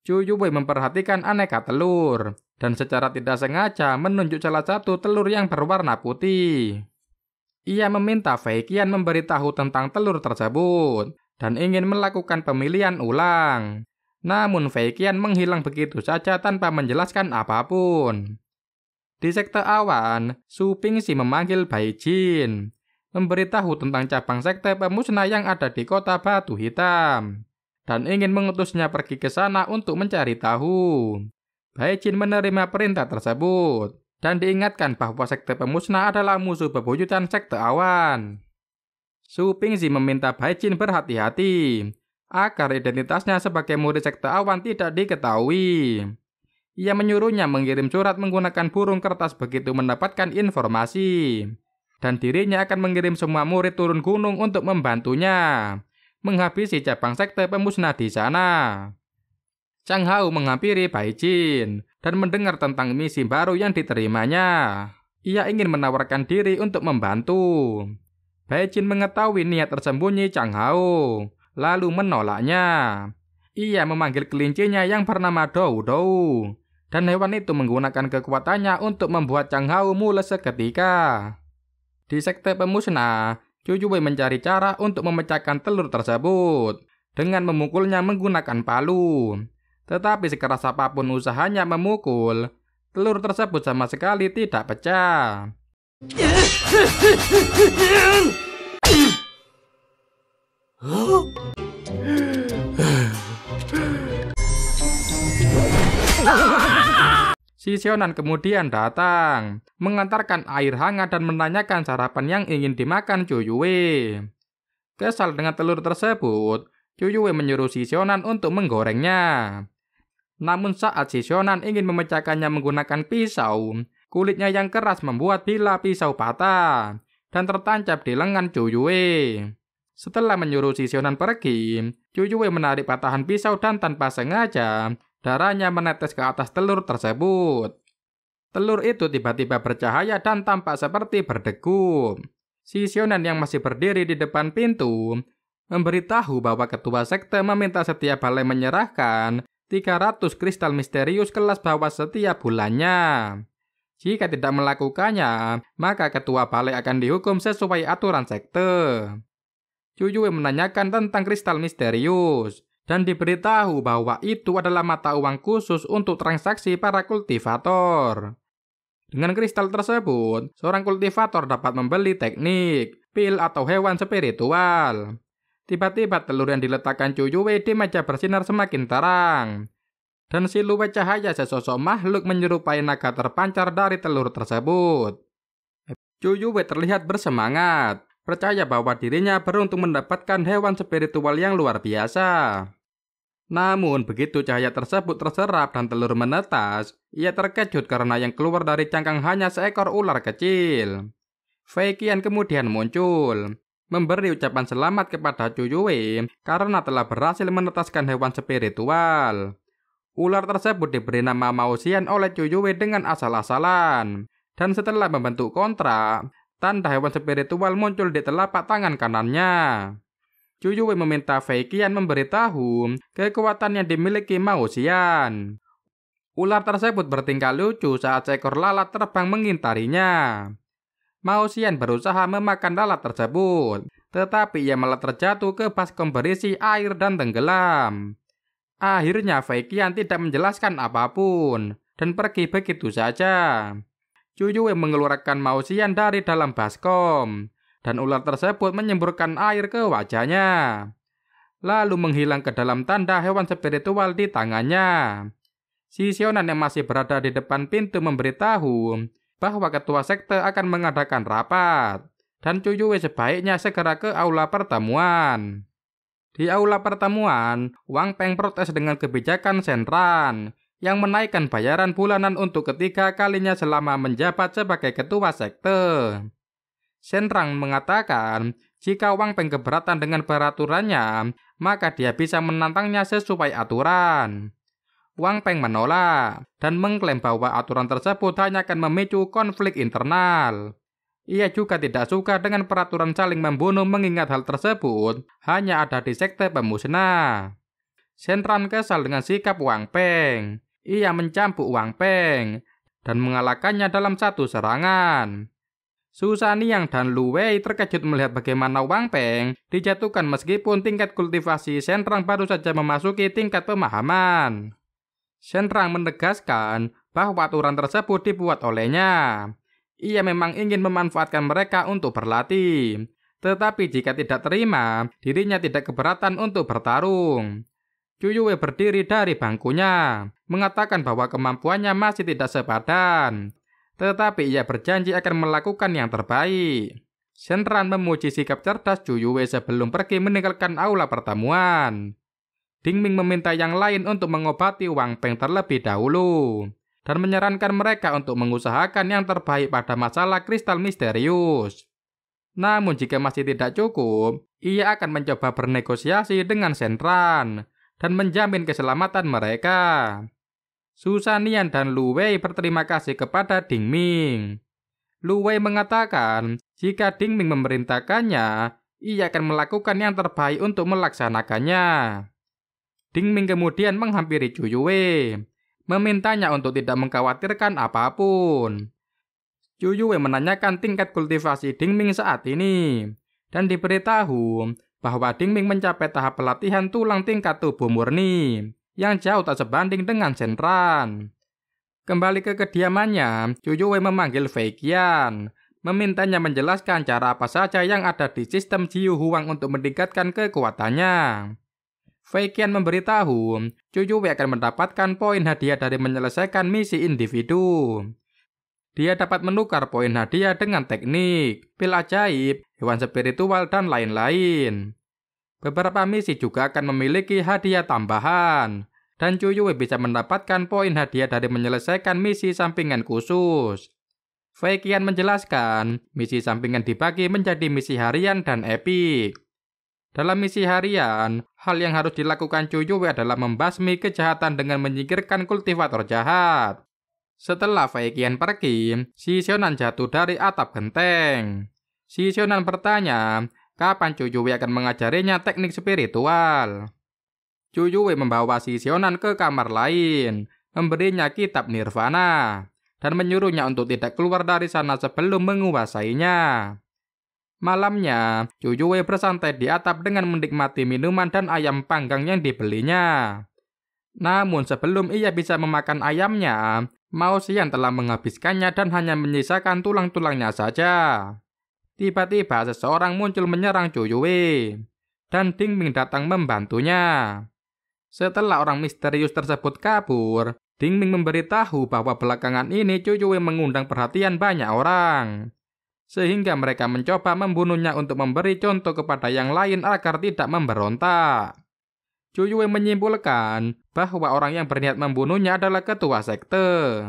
Zhu Yue memperhatikan aneka telur dan secara tidak sengaja menunjuk salah satu telur yang berwarna putih. Ia meminta Fei Qian memberitahu tentang telur tersebut dan ingin melakukan pemilihan ulang. Namun Fei Qian menghilang begitu saja tanpa menjelaskan apapun. Di sekte awan, Su Pingxi memanggil Bai Jin, memberitahu tentang cabang sekte pemusnah yang ada di kota Batu Hitam, dan ingin mengutusnya pergi ke sana untuk mencari tahu. Bai Jin menerima perintah tersebut, dan diingatkan bahwa sekte pemusnah adalah musuh bebuyutan sekte awan. Su Pingxi meminta Bai Jin berhati-hati, agar identitasnya sebagai murid sekte awan tidak diketahui. Ia menyuruhnya mengirim surat menggunakan burung kertas begitu mendapatkan informasi. Dan dirinya akan mengirim semua murid turun gunung untuk membantunya menghabisi cabang sekte pemusnah di sana. Chang Hao menghampiri Bai Jin dan mendengar tentang misi baru yang diterimanya. Ia ingin menawarkan diri untuk membantu. Bai Jin mengetahui niat tersembunyi Chang Hao, lalu menolaknya. Ia memanggil kelincinya yang bernama Dou Dou, dan hewan itu menggunakan kekuatannya untuk membuat Chang Hao mules seketika. Di sekte pemusnah, Zhu Yue mencari cara untuk memecahkan telur tersebut dengan memukulnya menggunakan palu. Tetapi sekeras apapun usahanya memukul, telur tersebut sama sekali tidak pecah. Si Sionan kemudian datang, mengantarkan air hangat dan menanyakan sarapan yang ingin dimakan Zhu Yue. Kesal dengan telur tersebut, Zhu Yue menyuruh si Sionan untuk menggorengnya. Namun saat si Sionan ingin memecahkannya menggunakan pisau, kulitnya yang keras membuat bila pisau patah dan tertancap di lengan Zhu Yue. Setelah menyuruh si Sionan pergi, Zhu Yue menarik patahan pisau dan tanpa sengaja, darahnya menetes ke atas telur tersebut. Telur itu tiba-tiba bercahaya dan tampak seperti berdegup. Si Sionan yang masih berdiri di depan pintu memberitahu bahwa ketua sekte meminta setiap balai menyerahkan 300 kristal misterius kelas bawah setiap bulannya. Jika tidak melakukannya, maka ketua balai akan dihukum sesuai aturan sekte. Zhu Yue menanyakan tentang kristal misterius dan diberitahu bahwa itu adalah mata uang khusus untuk transaksi para kultivator. Dengan kristal tersebut, seorang kultivator dapat membeli teknik, pil atau hewan spiritual. Tiba-tiba telur yang diletakkan Zhu Yue di meja bersinar semakin terang, dan siluet cahaya sesosok makhluk menyerupai naga terpancar dari telur tersebut. Zhu Yue terlihat bersemangat, percaya bahwa dirinya beruntung mendapatkan hewan spiritual yang luar biasa. Namun begitu cahaya tersebut terserap dan telur menetas, ia terkejut karena yang keluar dari cangkang hanya seekor ular kecil. Fei Qian kemudian muncul, memberi ucapan selamat kepada Zhu Yue karena telah berhasil menetaskan hewan spiritual. Ular tersebut diberi nama Mao Xian oleh Zhu Yue dengan asal-asalan, dan setelah membentuk kontrak, tanda hewan spiritual muncul di telapak tangan kanannya. Zhu Yue meminta Fei Qian memberitahu kekuatan yang dimiliki Mao Xian. Ular tersebut bertingkah lucu saat seekor lalat terbang mengintarinya. Mao Xian berusaha memakan lalat tersebut, tetapi ia malah terjatuh ke baskom berisi air dan tenggelam. Akhirnya Fei Qian tidak menjelaskan apapun dan pergi begitu saja. Zhu Yue mengeluarkan Mao Xian dari dalam baskom, dan ular tersebut menyemburkan air ke wajahnya, lalu menghilang ke dalam tanda hewan spiritual di tangannya. Si Sionan yang masih berada di depan pintu memberitahu bahwa ketua sekte akan mengadakan rapat, dan Zhu Yue sebaiknya segera ke aula pertemuan. Di aula pertemuan, Wang Peng protes dengan kebijakan Shenran yang menaikkan bayaran bulanan untuk ketiga kalinya selama menjabat sebagai ketua sekte. Shenran mengatakan Jika Wang Peng keberatan dengan peraturannya, maka dia bisa menantangnya sesuai aturan. Wang Peng menolak dan mengklaim bahwa aturan tersebut hanya akan memicu konflik internal. Ia juga tidak suka dengan peraturan saling membunuh mengingat hal tersebut hanya ada di sekte pemusnah. Shen Ran kesal dengan sikap Wang Peng. Ia mencambuk Wang Peng dan mengalahkannya dalam satu serangan. Su Shaniang dan Lu Wei terkejut melihat bagaimana Wang Peng dijatuhkan meskipun tingkat kultivasi Shen Ran baru saja memasuki tingkat pemahaman. Shen Ran menegaskan bahwa aturan tersebut dibuat olehnya. Ia memang ingin memanfaatkan mereka untuk berlatih. Tetapi jika tidak terima, dirinya tidak keberatan untuk bertarung. Zhu Yue berdiri dari bangkunya, mengatakan bahwa kemampuannya masih tidak sepadan. Tetapi ia berjanji akan melakukan yang terbaik. Shen Ran memuji sikap cerdas Zhu Yue sebelum pergi meninggalkan aula pertemuan. Ding Ming meminta yang lain untuk mengobati Wang Peng terlebih dahulu dan menyarankan mereka untuk mengusahakan yang terbaik pada masalah kristal misterius. Namun jika masih tidak cukup, ia akan mencoba bernegosiasi dengan Shen Ran dan menjamin keselamatan mereka. Su Shanian dan Lu Wei berterima kasih kepada Ding Ming. Lu Wei mengatakan jika Ding Ming memerintahkannya, ia akan melakukan yang terbaik untuk melaksanakannya. Ding Ming kemudian menghampiri Zhu Yue, memintanya untuk tidak mengkhawatirkan apapun. Zhu Yue menanyakan tingkat kultivasi Ding Ming saat ini, dan diberitahu bahwa Ding Ming mencapai tahap pelatihan tulang tingkat tubuh murni, yang jauh tak sebanding dengan Shen Ran. Kembali ke kediamannya, Zhu Yue memanggil Fei Qian, memintanya menjelaskan cara apa saja yang ada di sistem Jiu Huang untuk meningkatkan kekuatannya. Fei Qian memberitahu, Zhu Yue akan mendapatkan poin hadiah dari menyelesaikan misi individu. Dia dapat menukar poin hadiah dengan teknik, pil ajaib, hewan spiritual, dan lain-lain. Beberapa misi juga akan memiliki hadiah tambahan, dan Zhu Yue bisa mendapatkan poin hadiah dari menyelesaikan misi sampingan khusus. Fei Qian menjelaskan, misi sampingan dibagi menjadi misi harian dan epik. Dalam misi harian, hal yang harus dilakukan Zhu Yue adalah membasmi kejahatan dengan menyingkirkan kultivator jahat. Setelah Fei Qian pergi, Shi Xiaonan jatuh dari atap genteng. Shi Xiaonan bertanya, kapan Zhu Yue akan mengajarinya teknik spiritual. Zhu Yue membawa Shi Xiaonan ke kamar lain, memberinya kitab nirvana, dan menyuruhnya untuk tidak keluar dari sana sebelum menguasainya. Malamnya, Zhu Yue bersantai di atap dengan menikmati minuman dan ayam panggang yang dibelinya. Namun sebelum ia bisa memakan ayamnya, Mao Xian telah menghabiskannya dan hanya menyisakan tulang-tulangnya saja. Tiba-tiba seseorang muncul menyerang Zhu Yue, dan Ding Ming datang membantunya. Setelah orang misterius tersebut kabur, Ding Ming memberitahu bahwa belakangan ini Zhu Yue mengundang perhatian banyak orang, sehingga mereka mencoba membunuhnya untuk memberi contoh kepada yang lain agar tidak memberontak. Zhu Yue menyimpulkan bahwa orang yang berniat membunuhnya adalah ketua sekte.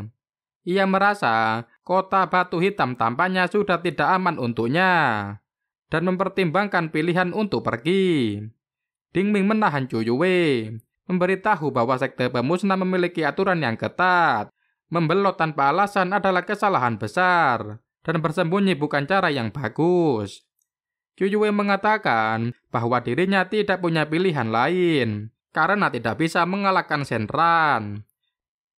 Ia merasa kota batu hitam tampaknya sudah tidak aman untuknya, dan mempertimbangkan pilihan untuk pergi. Ding Ming menahan Zhu Yue, memberitahu bahwa sekte pemusnah memiliki aturan yang ketat. Membelot tanpa alasan adalah kesalahan besar, dan bersembunyi bukan cara yang bagus. Zhu Yue mengatakan bahwa dirinya tidak punya pilihan lain, karena tidak bisa mengalahkan Shen Ran.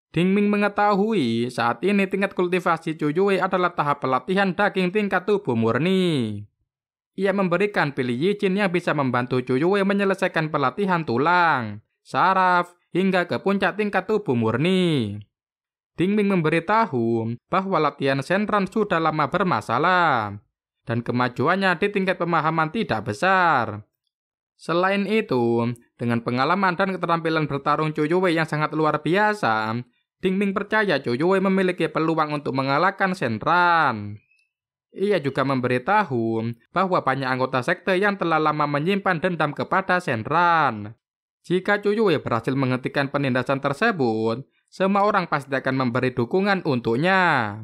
Ding Ming mengetahui saat ini tingkat kultivasi Zhu Yue adalah tahap pelatihan daging tingkat tubuh murni. Ia memberikan pilih Yijin yang bisa membantu Zhu Yue menyelesaikan pelatihan tulang, saraf, hingga ke puncak tingkat tubuh murni. Ding Ming memberitahu bahwa latihan Shen Ran sudah lama bermasalah, dan kemajuannya di tingkat pemahaman tidak besar. Selain itu, dengan pengalaman dan keterampilan bertarung Zhu Yue yang sangat luar biasa, Ding Ming percaya Zhu Yue memiliki peluang untuk mengalahkan Shen Ran. Ia juga memberitahu bahwa banyak anggota sekte yang telah lama menyimpan dendam kepada Shen Ran. Jika Zhu Yue berhasil menghentikan penindasan tersebut, semua orang pasti akan memberi dukungan untuknya.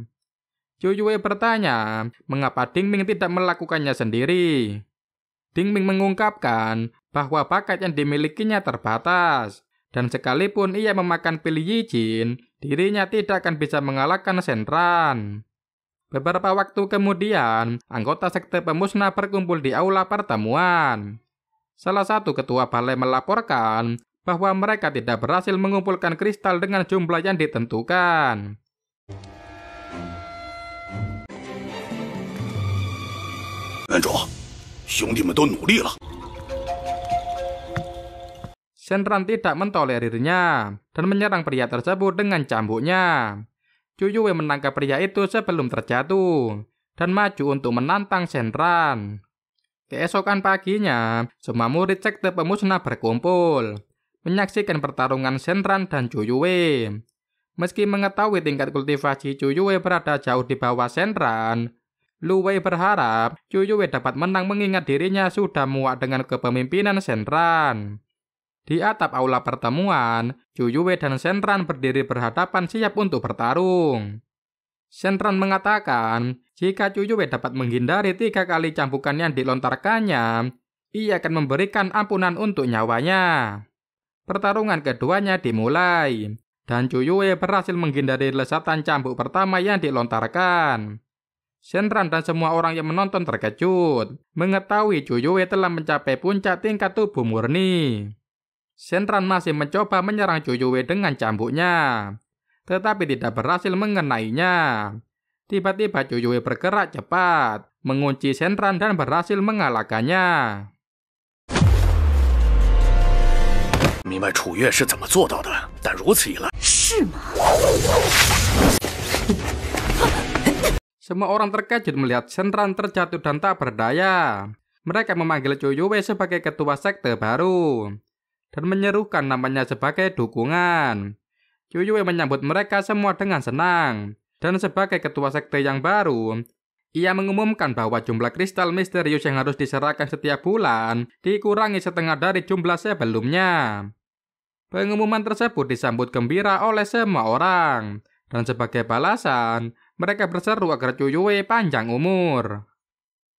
Zhu Yue bertanya, mengapa Ding Ming tidak melakukannya sendiri? Ding Ming mengungkapkan bahwa bakat yang dimilikinya terbatas, dan sekalipun ia memakan pil Yi Jin, dirinya tidak akan bisa mengalahkan Shen Ran. Beberapa waktu kemudian, anggota sekte pemusnah berkumpul di aula pertemuan. Salah satu ketua balai melaporkan bahwa mereka tidak berhasil mengumpulkan kristal dengan jumlah yang ditentukan. 院主，兄弟们都努力了。 Shen Ran tidak mentolerirnya dan menyerang pria tersebut dengan cambuknya. Chu Yue menangkap pria itu sebelum terjatuh dan maju untuk menantang Shen Ran. Keesokan paginya, semua murid sekte pemusnah berkumpul, menyaksikan pertarungan Shen Ran dan Chu Yue. Meski mengetahui tingkat kultivasi Chu Yue berada jauh di bawah Shen Ran, Lu Wei berharap Chu Yue dapat menang mengingat dirinya sudah muak dengan kepemimpinan Shen Ran. Di atap aula pertemuan, Chu Yue dan Shen Ran berdiri berhadapan siap untuk bertarung. Shen Ran mengatakan jika Chu Yue dapat menghindari 3 kali cambukan yang dilontarkannya, ia akan memberikan ampunan untuk nyawanya. Pertarungan keduanya dimulai, dan Chu Yue berhasil menghindari lesatan cambuk pertama yang dilontarkan. Shen Ran dan semua orang yang menonton terkejut mengetahui Chu Yue telah mencapai puncak tingkat tubuh murni. Shen Ran masih mencoba menyerang Chu Yue dengan cambuknya, tetapi tidak berhasil mengenainya. Tiba-tiba Chu Yue bergerak cepat, mengunci Shen Ran dan berhasil mengalahkannya. 明白楚月是怎么做到的，但如此一来， 是吗？ Semua orang terkejut melihat Shen Ran terjatuh dan tak berdaya. Mereka memanggil Chu Yue sebagai ketua sekte baru dan menyerukan namanya sebagai dukungan. Chu Yue menyambut mereka semua dengan senang, dan sebagai ketua sekte yang baru, ia mengumumkan bahwa jumlah kristal misterius yang harus diserahkan setiap bulan dikurangi setengah dari jumlah sebelumnya. Pengumuman tersebut disambut gembira oleh semua orang, dan sebagai balasan, mereka berseru agar Chu Yue panjang umur.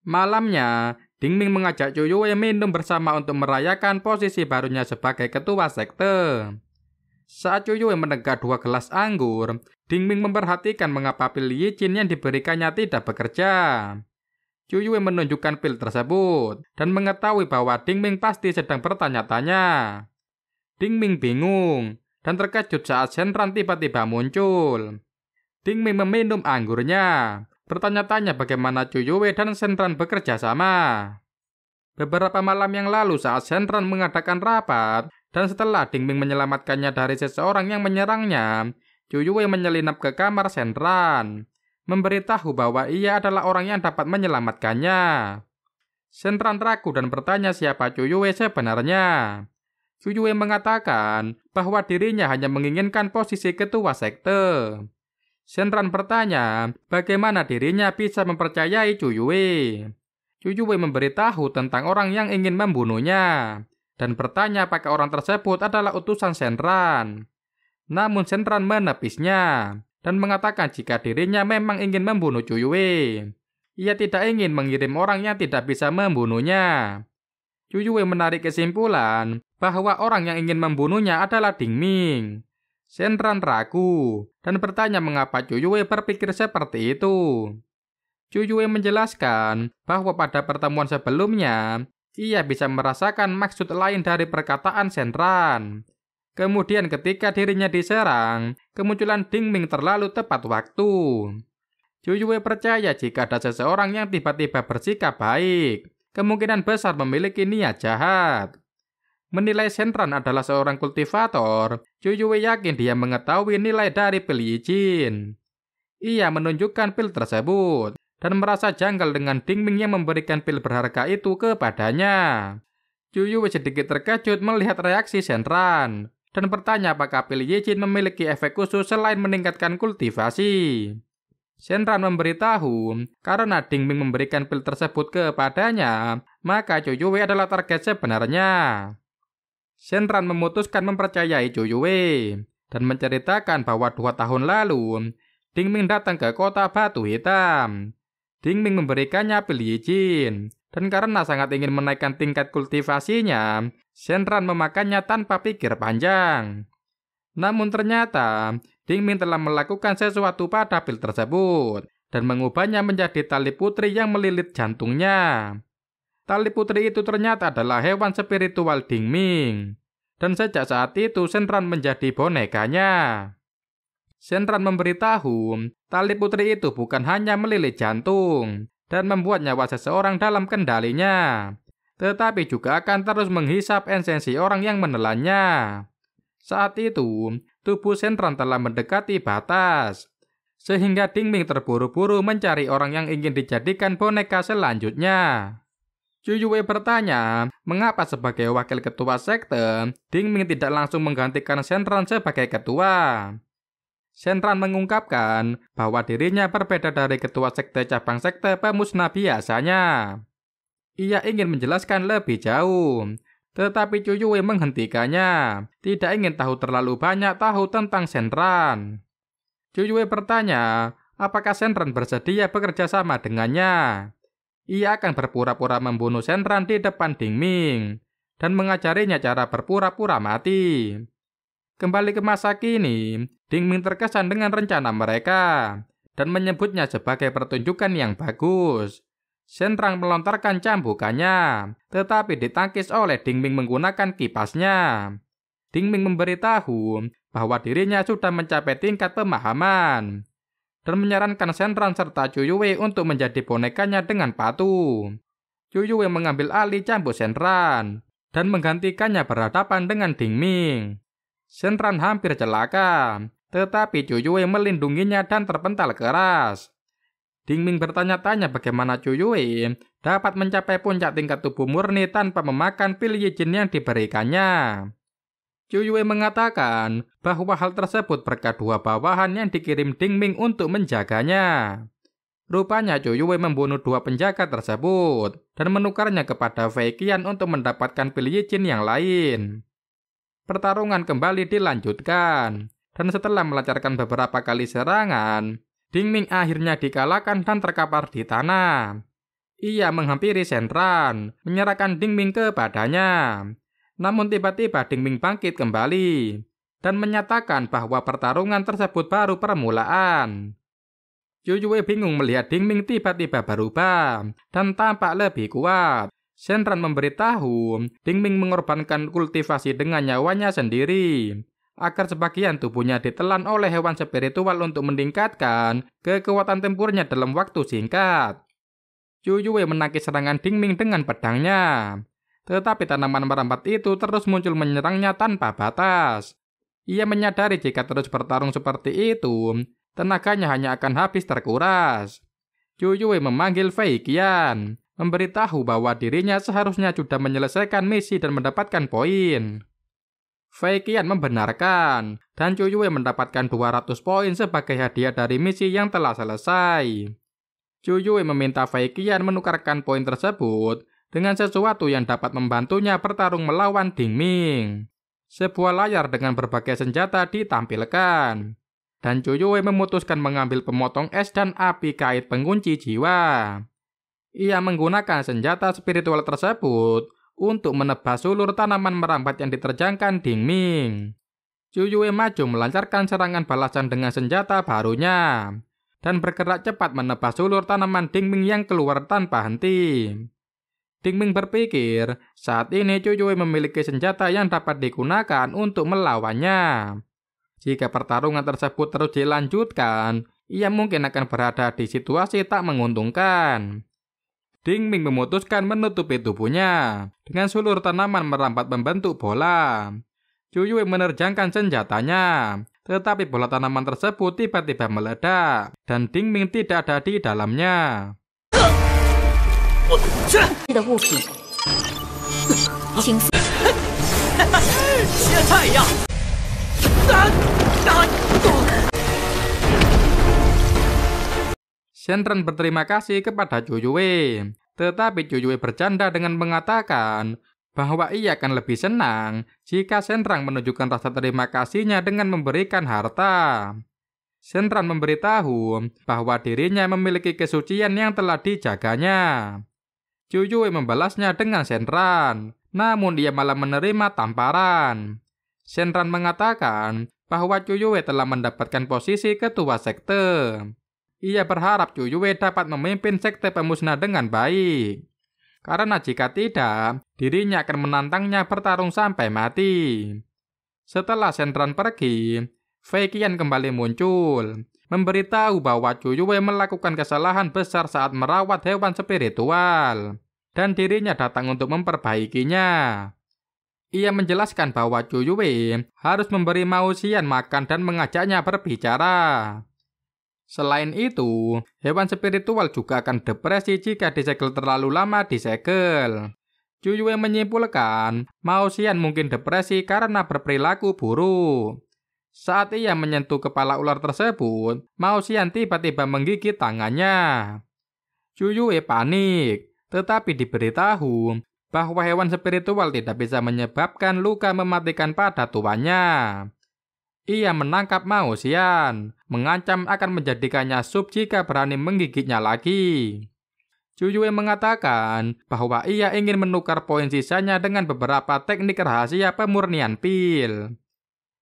Malamnya, Ding Ming mengajak Chu Yue minum bersama untuk merayakan posisi barunya sebagai ketua sekte. Saat Chu Yue menegak 2 gelas anggur, Ding Ming memperhatikan mengapa pil Yi Jin yang diberikannya tidak bekerja. Chu Yue menunjukkan pil tersebut dan mengetahui bahwa Ding Ming pasti sedang bertanya-tanya. Ding Ming bingung dan terkejut saat Shen Ran tiba-tiba muncul. Ding Ming meminum anggurnya, bertanya-tanya bagaimana Chu Yue dan Shen Ran bekerja sama. Beberapa malam yang lalu saat Shen Ran mengadakan rapat, dan setelah Ding Ming menyelamatkannya dari seseorang yang menyerangnya, Chu Yue menyelinap ke kamar Shen Ran, memberitahu bahwa ia adalah orang yang dapat menyelamatkannya. Shen Ran ragu dan bertanya siapa Chu Yue sebenarnya. Chu Yue mengatakan bahwa dirinya hanya menginginkan posisi ketua sekte. Shen Ran bertanya bagaimana dirinya bisa mempercayai Chu Yue. Chu Yue memberitahu tentang orang yang ingin membunuhnya dan bertanya apakah orang tersebut adalah utusan Shen Ran. Namun Shen Ran menepisnya dan mengatakan jika dirinya memang ingin membunuh Chu Yue, ia tidak ingin mengirim orang yang tidak bisa membunuhnya. Chu Yue menarik kesimpulan bahwa orang yang ingin membunuhnya adalah Ding Ming. Shen Ran ragu dan bertanya mengapa Chu Yue berpikir seperti itu. Chu Yue menjelaskan bahwa pada pertemuan sebelumnya, ia bisa merasakan maksud lain dari perkataan Shen Ran. Kemudian ketika dirinya diserang, kemunculan Ding Ming terlalu tepat waktu. Chu Yue percaya jika ada seseorang yang tiba-tiba bersikap baik, kemungkinan besar memiliki niat jahat. Menilai Shen Ran adalah seorang kultivator, Chu Yue yakin dia mengetahui nilai dari pil Yi Jin. Ia menunjukkan pil tersebut dan merasa janggal dengan Ding Ming yang memberikan pil berharga itu kepadanya. Chu Yue sedikit terkejut melihat reaksi Shen Ran dan bertanya apakah pil Yi Jin memiliki efek khusus selain meningkatkan kultivasi. Shen Ran memberitahu karena Ding Ming memberikan pil tersebut kepadanya, maka Chu Yue adalah target sebenarnya. Shen Ran memutuskan mempercayai Chu Yue dan menceritakan bahwa 2 tahun lalu Ding Ming datang ke kota Batu Hitam. Ding Ming memberikannya pil Yi Jin Dan karena sangat ingin menaikkan tingkat kultivasinya, Shenran memakannya tanpa pikir panjang. Namun ternyata, Dingming telah melakukan sesuatu pada pil tersebut dan mengubahnya menjadi tali putri yang melilit jantungnya. Tali putri itu ternyata adalah hewan spiritual Dingming. Dan sejak saat itu Shenran menjadi bonekanya. Shenran memberitahu, tali putri itu bukan hanya melilit jantung dan membuat nyawa seseorang dalam kendalinya, tetapi juga akan terus menghisap esensi orang yang menelannya. Saat itu, tubuh Shenran telah mendekati batas, sehingga Dingming terburu-buru mencari orang yang ingin dijadikan boneka selanjutnya. Yue bertanya, mengapa sebagai wakil ketua sekte, Dingming tidak langsung menggantikan Shenran sebagai ketua. Shenran mengungkapkan bahwa dirinya berbeda dari ketua sekte cabang sekte pemusnah biasanya. Ia ingin menjelaskan lebih jauh, tetapi Yue menghentikannya, tidak ingin tahu terlalu banyak tentang Shenran. Yue bertanya, apakah Shenran bersedia bekerja sama dengannya. Ia akan berpura-pura membunuh Shenran di depan Dingming dan mengajarinya cara berpura-pura mati. Kembali ke masa kini, Dingming terkesan dengan rencana mereka dan menyebutnya sebagai pertunjukan yang bagus. Shenran melontarkan cambukannya, tetapi ditangkis oleh Dingming menggunakan kipasnya. Dingming memberitahu bahwa dirinya sudah mencapai tingkat pemahaman dan menyarankan Shenran serta Yue untuk menjadi bonekanya dengan patuh. Yue mengambil alih cambuk Shenran dan menggantikannya berhadapan dengan Dingming. Shenran hampir celaka, tetapi Yue melindunginya dan terpental keras. Dingming bertanya-tanya bagaimana Yue dapat mencapai puncak tingkat tubuh murni tanpa memakan pil Yijin yang diberikannya. Yue mengatakan bahwa hal tersebut berkat dua bawahan yang dikirim Dingming untuk menjaganya. Rupanya Yue membunuh dua penjaga tersebut dan menukarnya kepada Fei Qian untuk mendapatkan pil Yijin yang lain. Pertarungan kembali dilanjutkan, dan setelah melancarkan beberapa kali serangan, Dingming akhirnya dikalahkan dan terkapar di tanah. Ia menghampiri Shenran, menyerahkan Dingming kepadanya. Namun tiba-tiba Dingming bangkit kembali dan menyatakan bahwa pertarungan tersebut baru permulaan. Yue bingung melihat Dingming tiba-tiba berubah dan tampak lebih kuat. Shenran memberitahu Dingming mengorbankan kultivasi dengan nyawanya sendiri agar sebagian tubuhnya ditelan oleh hewan spiritual untuk meningkatkan kekuatan tempurnya dalam waktu singkat. Yue menangkis serangan Dingming dengan pedangnya, tetapi tanaman merambat itu terus muncul menyerangnya tanpa batas. Ia menyadari jika terus bertarung seperti itu, tenaganya hanya akan habis terkuras. Yue memanggil Fei Qian, memberitahu bahwa dirinya seharusnya sudah menyelesaikan misi dan mendapatkan poin. Fei Qian membenarkan, dan Yue mendapatkan 200 poin sebagai hadiah dari misi yang telah selesai. Yue meminta Fei Qian menukarkan poin tersebut dengan sesuatu yang dapat membantunya bertarung melawan Dingming. Sebuah layar dengan berbagai senjata ditampilkan, dan Yue memutuskan mengambil pemotong es dan api kait pengunci jiwa. Ia menggunakan senjata spiritual tersebut untuk menebas sulur tanaman merambat yang diterjangkan Dingming. Yue maju melancarkan serangan balasan dengan senjata barunya dan bergerak cepat menebas sulur tanaman Dingming yang keluar tanpa henti. Dingming berpikir saat ini Yue memiliki senjata yang dapat digunakan untuk melawannya. Jika pertarungan tersebut terus dilanjutkan, ia mungkin akan berada di situasi tak menguntungkan. Dingming memutuskan menutupi tubuhnya dengan sulur tanaman merambat membentuk bola. Yue menerjangkan senjatanya, tetapi bola tanaman tersebut tiba-tiba meledak dan Dingming tidak ada di dalamnya. Shenran berterima kasih kepada Yue, tetapi Yue bercanda dengan mengatakan bahwa ia akan lebih senang jika Shenran menunjukkan rasa terima kasihnya dengan memberikan harta. Shenran memberitahu bahwa dirinya memiliki kesucian yang telah dijaganya. Chu Yue membalasnya dengan Shenran, namun ia malah menerima tamparan. Shenran mengatakan bahwa Chu Yue telah mendapatkan posisi ketua sekte. Ia berharap Chu Yue dapat memimpin sekte pemusnah dengan baik. Karena jika tidak, dirinya akan menantangnya bertarung sampai mati. Setelah Shenran pergi, Fei Qian kembali muncul, memberitahu bahwa Chu Yue melakukan kesalahan besar saat merawat hewan spiritual, dan dirinya datang untuk memperbaikinya. Ia menjelaskan bahwa Chu Yue harus memberi Mao Xian makan dan mengajaknya berbicara. Selain itu, hewan spiritual juga akan depresi jika disegel terlalu lama disegel. Chu Yue menyimpulkan, Mao Xian mungkin depresi karena berperilaku buruk. Saat ia menyentuh kepala ular tersebut, Mao Xian tiba-tiba menggigit tangannya. Chu Yue panik, tetapi diberitahu bahwa hewan spiritual tidak bisa menyebabkan luka mematikan pada tuannya. Ia menangkap Mao Xian, mengancam akan menjadikannya sup jika berani menggigitnya lagi. Chu Yue mengatakan bahwa ia ingin menukar poin sisanya dengan beberapa teknik rahasia pemurnian pil.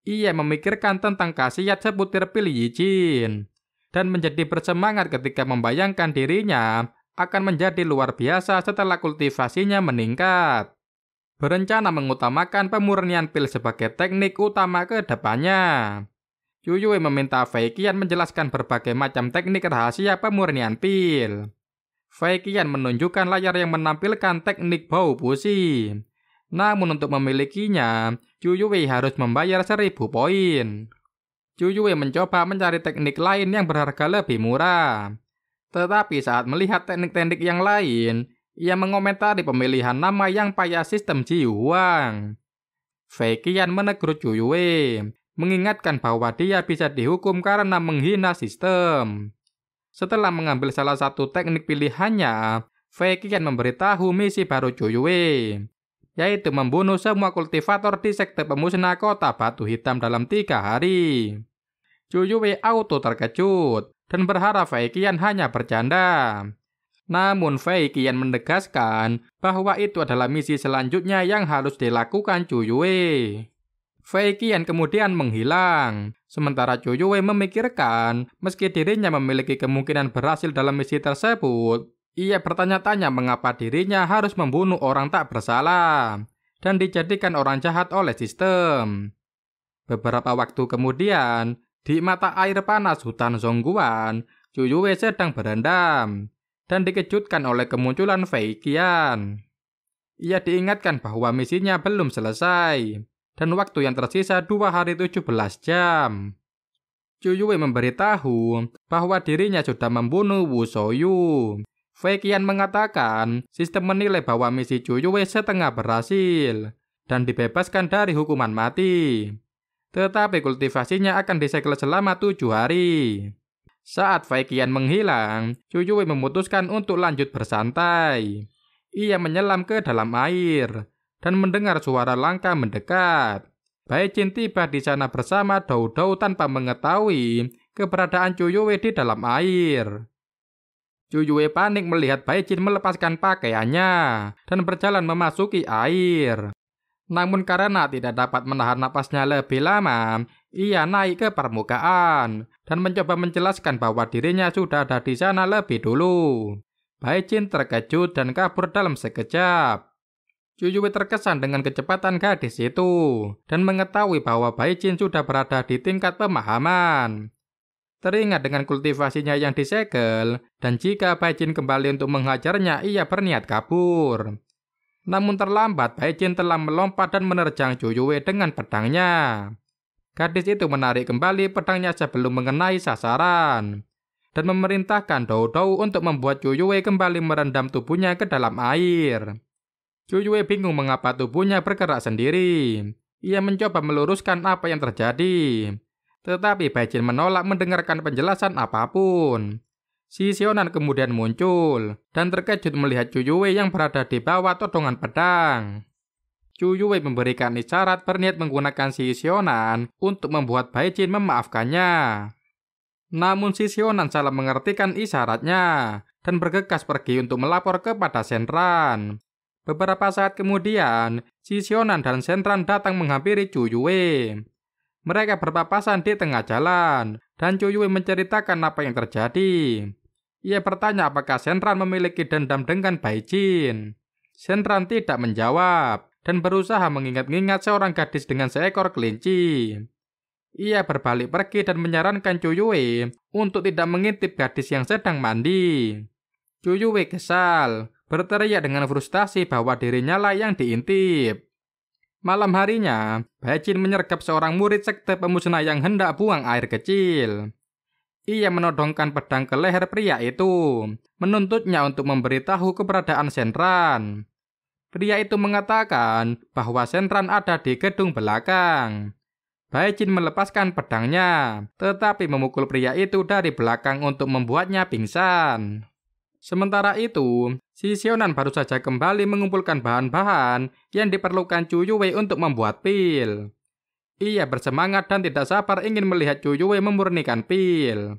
Ia memikirkan tentang khasiat sebutir pil Yijin, dan menjadi bersemangat ketika membayangkan dirinya akan menjadi luar biasa setelah kultivasinya meningkat. Berencana mengutamakan pemurnian pil sebagai teknik utama ke depannya. Chu Yue meminta Fei Qian menjelaskan berbagai macam teknik rahasia pemurnian pil. Fei Qian menunjukkan layar yang menampilkan teknik bau busi. Namun untuk memilikinya, Chu Yue harus membayar 1000 poin. Chu Yue mencoba mencari teknik lain yang berharga lebih murah. Tetapi saat melihat teknik-teknik yang lain, ia mengomentari pemilihan nama yang payah sistem Ji Huang. Fei Qian menegur Chu Yue, mengingatkan bahwa dia bisa dihukum karena menghina sistem. Setelah mengambil salah satu teknik pilihannya, Fei Qian memberitahu misi baru Chu Yue, yaitu membunuh semua kultivator di sekte pemusnah kota batu hitam dalam 3 hari. Chu Yue auto terkejut dan berharap Fei Qian hanya bercanda. Namun Fei Qian menegaskan bahwa itu adalah misi selanjutnya yang harus dilakukan Chu Yue. Fei Qian kemudian menghilang, sementara Chu Yue memikirkan meski dirinya memiliki kemungkinan berhasil dalam misi tersebut, ia bertanya-tanya mengapa dirinya harus membunuh orang tak bersalah dan dijadikan orang jahat oleh sistem. Beberapa waktu kemudian, di mata air panas hutan Zhongguan, Chu Yue sedang berendam dan dikejutkan oleh kemunculan Fei Qian. Ia diingatkan bahwa misinya belum selesai, dan waktu yang tersisa 2 hari 17 jam. Chu Yue memberitahu bahwa dirinya sudah membunuh Wu Shouyu. Fei Qian mengatakan sistem menilai bahwa misi Chu Yue setengah berhasil, dan dibebaskan dari hukuman mati. Tetapi kultivasinya akan disegel selama 7 hari. Saat Fei Qian menghilang, Chu Yue memutuskan untuk lanjut bersantai. Ia menyelam ke dalam air dan mendengar suara langkah mendekat. Bai Jin tiba di sana bersama Dou Dou tanpa mengetahui keberadaan Chu Yue di dalam air. Chu Yue panik melihat Bai Jin melepaskan pakaiannya dan berjalan memasuki air. Namun karena tidak dapat menahan napasnya lebih lama, ia naik ke permukaan dan mencoba menjelaskan bahwa dirinya sudah ada di sana lebih dulu. Bai Jin terkejut dan kabur dalam sekejap. Chu Yue terkesan dengan kecepatan gadis itu dan mengetahui bahwa Bai Jin sudah berada di tingkat pemahaman. Teringat dengan kultivasinya yang disegel, dan jika Bai Jin kembali untuk menghajarnya, ia berniat kabur. Namun terlambat, Bai Jin telah melompat dan menerjang Chu Yue dengan pedangnya. Gadis itu menarik kembali pedangnya sebelum mengenai sasaran, dan memerintahkan Dou Dou untuk membuat Chu Yue kembali merendam tubuhnya ke dalam air. Chu Yue bingung mengapa tubuhnya bergerak sendiri. Ia mencoba meluruskan apa yang terjadi, tetapi Bai Jin menolak mendengarkan penjelasan apapun. Si Sionan kemudian muncul dan terkejut melihat Chu Yue yang berada di bawah todongan pedang. Chu Yue memberikan isyarat berniat menggunakan si Sionan untuk membuat Bai Jin memaafkannya. Namun si Sionan salah mengertikan isyaratnya dan bergegas pergi untuk melapor kepada Shenran. Beberapa saat kemudian, si Sionan dan Shenran datang menghampiri Zhu Yue. Mereka berpapasan di tengah jalan, dan Zhu Yue menceritakan apa yang terjadi. Ia bertanya apakah Shenran memiliki dendam dengan Bai Jin. Shenran tidak menjawab, dan berusaha mengingat-ingat seorang gadis dengan seekor kelinci. Ia berbalik pergi dan menyarankan Zhu Yue untuk tidak mengintip gadis yang sedang mandi. Zhu Yue kesal, berteriak dengan frustasi bahwa dirinya lah yang diintip. Malam harinya, Bai Jin menyergap seorang murid sekte pemusnah yang hendak buang air kecil. Ia menodongkan pedang ke leher pria itu, menuntutnya untuk memberitahu keberadaan Shenran. Pria itu mengatakan bahwa Shenran ada di gedung belakang. Bai Jin melepaskan pedangnya, tetapi memukul pria itu dari belakang untuk membuatnya pingsan. Sementara itu, si Sionan baru saja kembali mengumpulkan bahan-bahan yang diperlukan Zhu Yue untuk membuat pil. Ia bersemangat dan tidak sabar ingin melihat Zhu Yue memurnikan pil.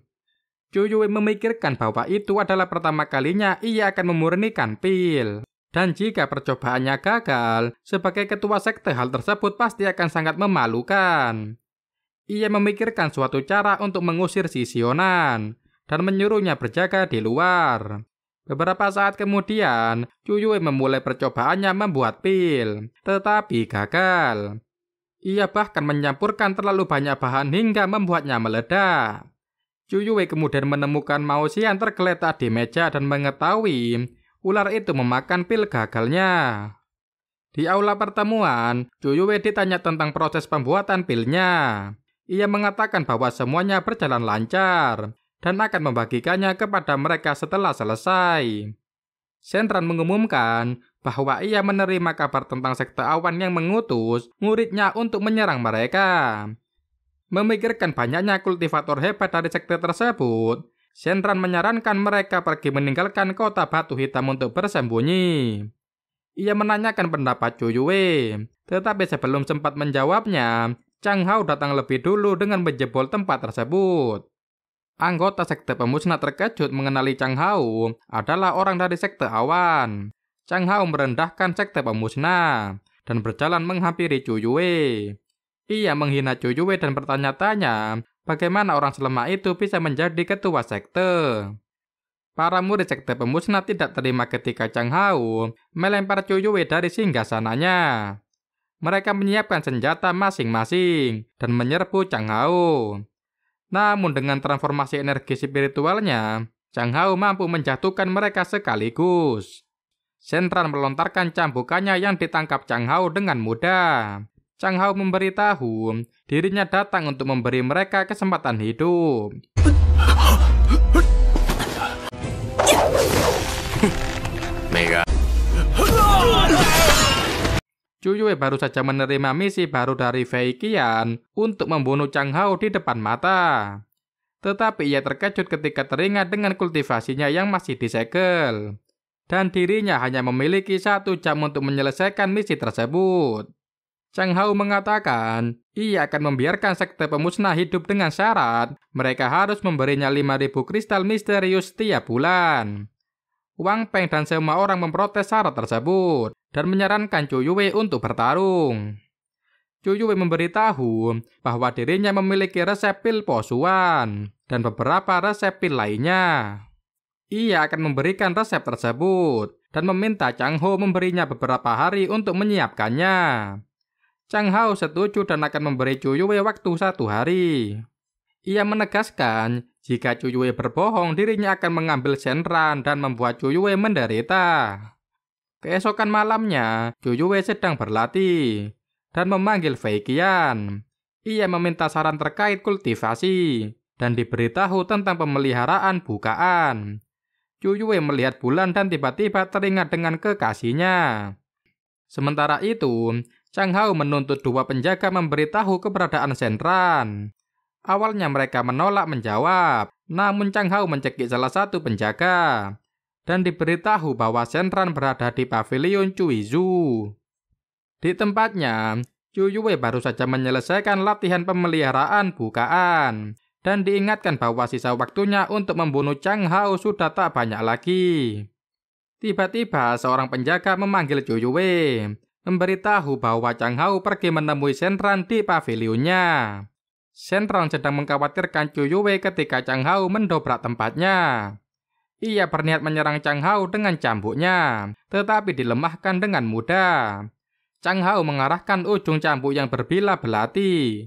Zhu Yue memikirkan bahwa itu adalah pertama kalinya ia akan memurnikan pil. Dan jika percobaannya gagal, sebagai ketua sekte hal tersebut pasti akan sangat memalukan. Ia memikirkan suatu cara untuk mengusir si Sionan dan menyuruhnya berjaga di luar. Beberapa saat kemudian, Zhu Yue memulai percobaannya membuat pil, tetapi gagal. Ia bahkan menyampurkan terlalu banyak bahan hingga membuatnya meledak. Zhu Yue kemudian menemukan Mao Xian tergeletak di meja dan mengetahui ular itu memakan pil gagalnya. Di aula pertemuan, Zhu Yue ditanya tentang proses pembuatan pilnya. Ia mengatakan bahwa semuanya berjalan lancar dan akan membagikannya kepada mereka setelah selesai. Shenran mengumumkan bahwa ia menerima kabar tentang sekte awan yang mengutus muridnya untuk menyerang mereka. Memikirkan banyaknya kultivator hebat dari sekte tersebut, Shenran menyarankan mereka pergi meninggalkan kota batu hitam untuk bersembunyi. Ia menanyakan pendapat Zhu Yue, tetapi sebelum sempat menjawabnya, Chang Hao datang lebih dulu dengan menjebol tempat tersebut. Anggota sekte pemusnah terkejut mengenali Chang Hao adalah orang dari sekte awan. Chang Hao merendahkan sekte pemusnah dan berjalan menghampiri Zhu Yue. Ia menghina Zhu Yue dan bertanya-tanya bagaimana orang selemah itu bisa menjadi ketua sekte. Para murid sekte pemusnah tidak terima ketika Chang Hao melempar Zhu Yue dari singgasananya. Mereka menyiapkan senjata masing-masing dan menyerbu Chang Hao. Namun dengan transformasi energi spiritualnya, Chang Hao mampu menjatuhkan mereka sekaligus. Shenran melontarkan cambukannya yang ditangkap Chang Hao dengan mudah. Chang Hao memberitahu dirinya datang untuk memberi mereka kesempatan hidup. Zhu Yue baru saja menerima misi baru dari Fei Qian untuk membunuh Chang Hao di depan mata. Tetapi ia terkejut ketika teringat dengan kultivasinya yang masih disegel. Dan dirinya hanya memiliki 1 jam untuk menyelesaikan misi tersebut. Chang Hao mengatakan ia akan membiarkan sekte pemusnah hidup dengan syarat mereka harus memberinya 5.000 kristal misterius setiap bulan. Wang Peng dan semua orang memprotes syarat tersebut dan menyarankan Zhu Yue untuk bertarung. Zhu Yue memberitahu bahwa dirinya memiliki resep pil posuan dan beberapa resep pil lainnya. Ia akan memberikan resep tersebut dan meminta Chang Hao memberinya beberapa hari untuk menyiapkannya. Chang Hao setuju dan akan memberi Zhu Yue waktu 1 hari. Ia menegaskan jika Zhu Yue berbohong, dirinya akan mengambil Shenran dan membuat Zhu Yue menderita. Keesokan malamnya, Zhu Yue sedang berlatih dan memanggil Fei Qian. Ia meminta saran terkait kultivasi dan diberitahu tentang pemeliharaan bukaan. Zhu Yue melihat bulan dan tiba-tiba teringat dengan kekasihnya. Sementara itu, Chang Hao menuntut 2 penjaga memberitahu keberadaan Shenran. Awalnya mereka menolak menjawab, namun Chang Hao mencekik salah satu penjaga dan diberitahu bahwa Shenran berada di pavilion Cuizhu. Di tempatnya, Zhu Yue baru saja menyelesaikan latihan pemeliharaan bukaan dan diingatkan bahwa sisa waktunya untuk membunuh Chang Hao sudah tak banyak lagi. Tiba-tiba seorang penjaga memanggil Zhou Yue, memberitahu bahwa Chang Hao pergi menemui Shen Ran di pavilionnya. Shen Ran sedang mengkhawatirkan Zhou Yue ketika Chang Hao mendobrak tempatnya. Ia berniat menyerang Chang Hao dengan cambuknya, tetapi dilemahkan dengan mudah. Chang Hao mengarahkan ujung cambuk yang berbilah belati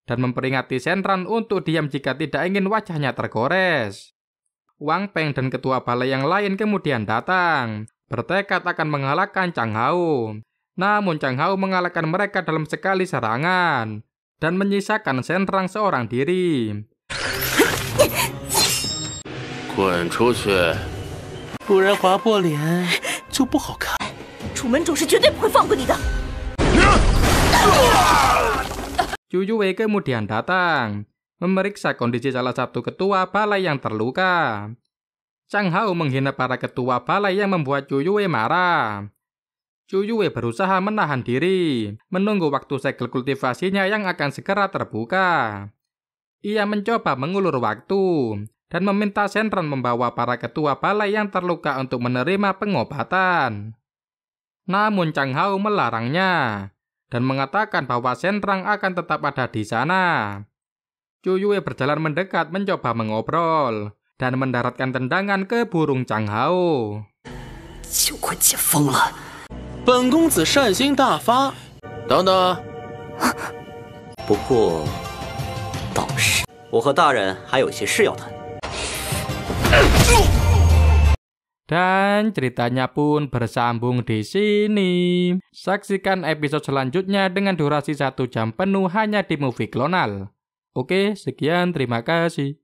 dan memperingati Shen Ran untuk diam jika tidak ingin wajahnya tergores. Wang Peng dan ketua balai yang lain kemudian datang, bertekad akan mengalahkan Chang Hao. Namun Chang Hao mengalahkan mereka dalam sekali serangan dan menyisakan Shen Ran seorang diri. 滚出去，不然划破脸就不好看。楚门主是绝对不会放过你的。 Zhou Yue kemudian datang, memeriksa kondisi salah satu ketua balai yang terluka. Chang Hao menghina para ketua balai yang membuat Zhou Yue marah. Zhou Yue berusaha menahan diri, menunggu waktu segel kultivasinya yang akan segera terbuka. Ia mencoba mengulur waktu dan meminta Shen Ran membawa para ketua balai yang terluka untuk menerima pengobatan. Namun Chang Hao melarangnya dan mengatakan bahwa Shen Ran akan tetap ada di sana. Zhou Yue berjalan mendekat mencoba mengobrol dan mendaratkan tendangan ke burung Chang Hao. 就快解封了。本公子善心大发。等等，不过，倒是我和大人还有些事要谈。 Dan ceritanya pun bersambung di sini. Saksikan episode selanjutnya dengan durasi 1 jam penuh hanya di Movie Klonal. Oke, sekian, terima kasih.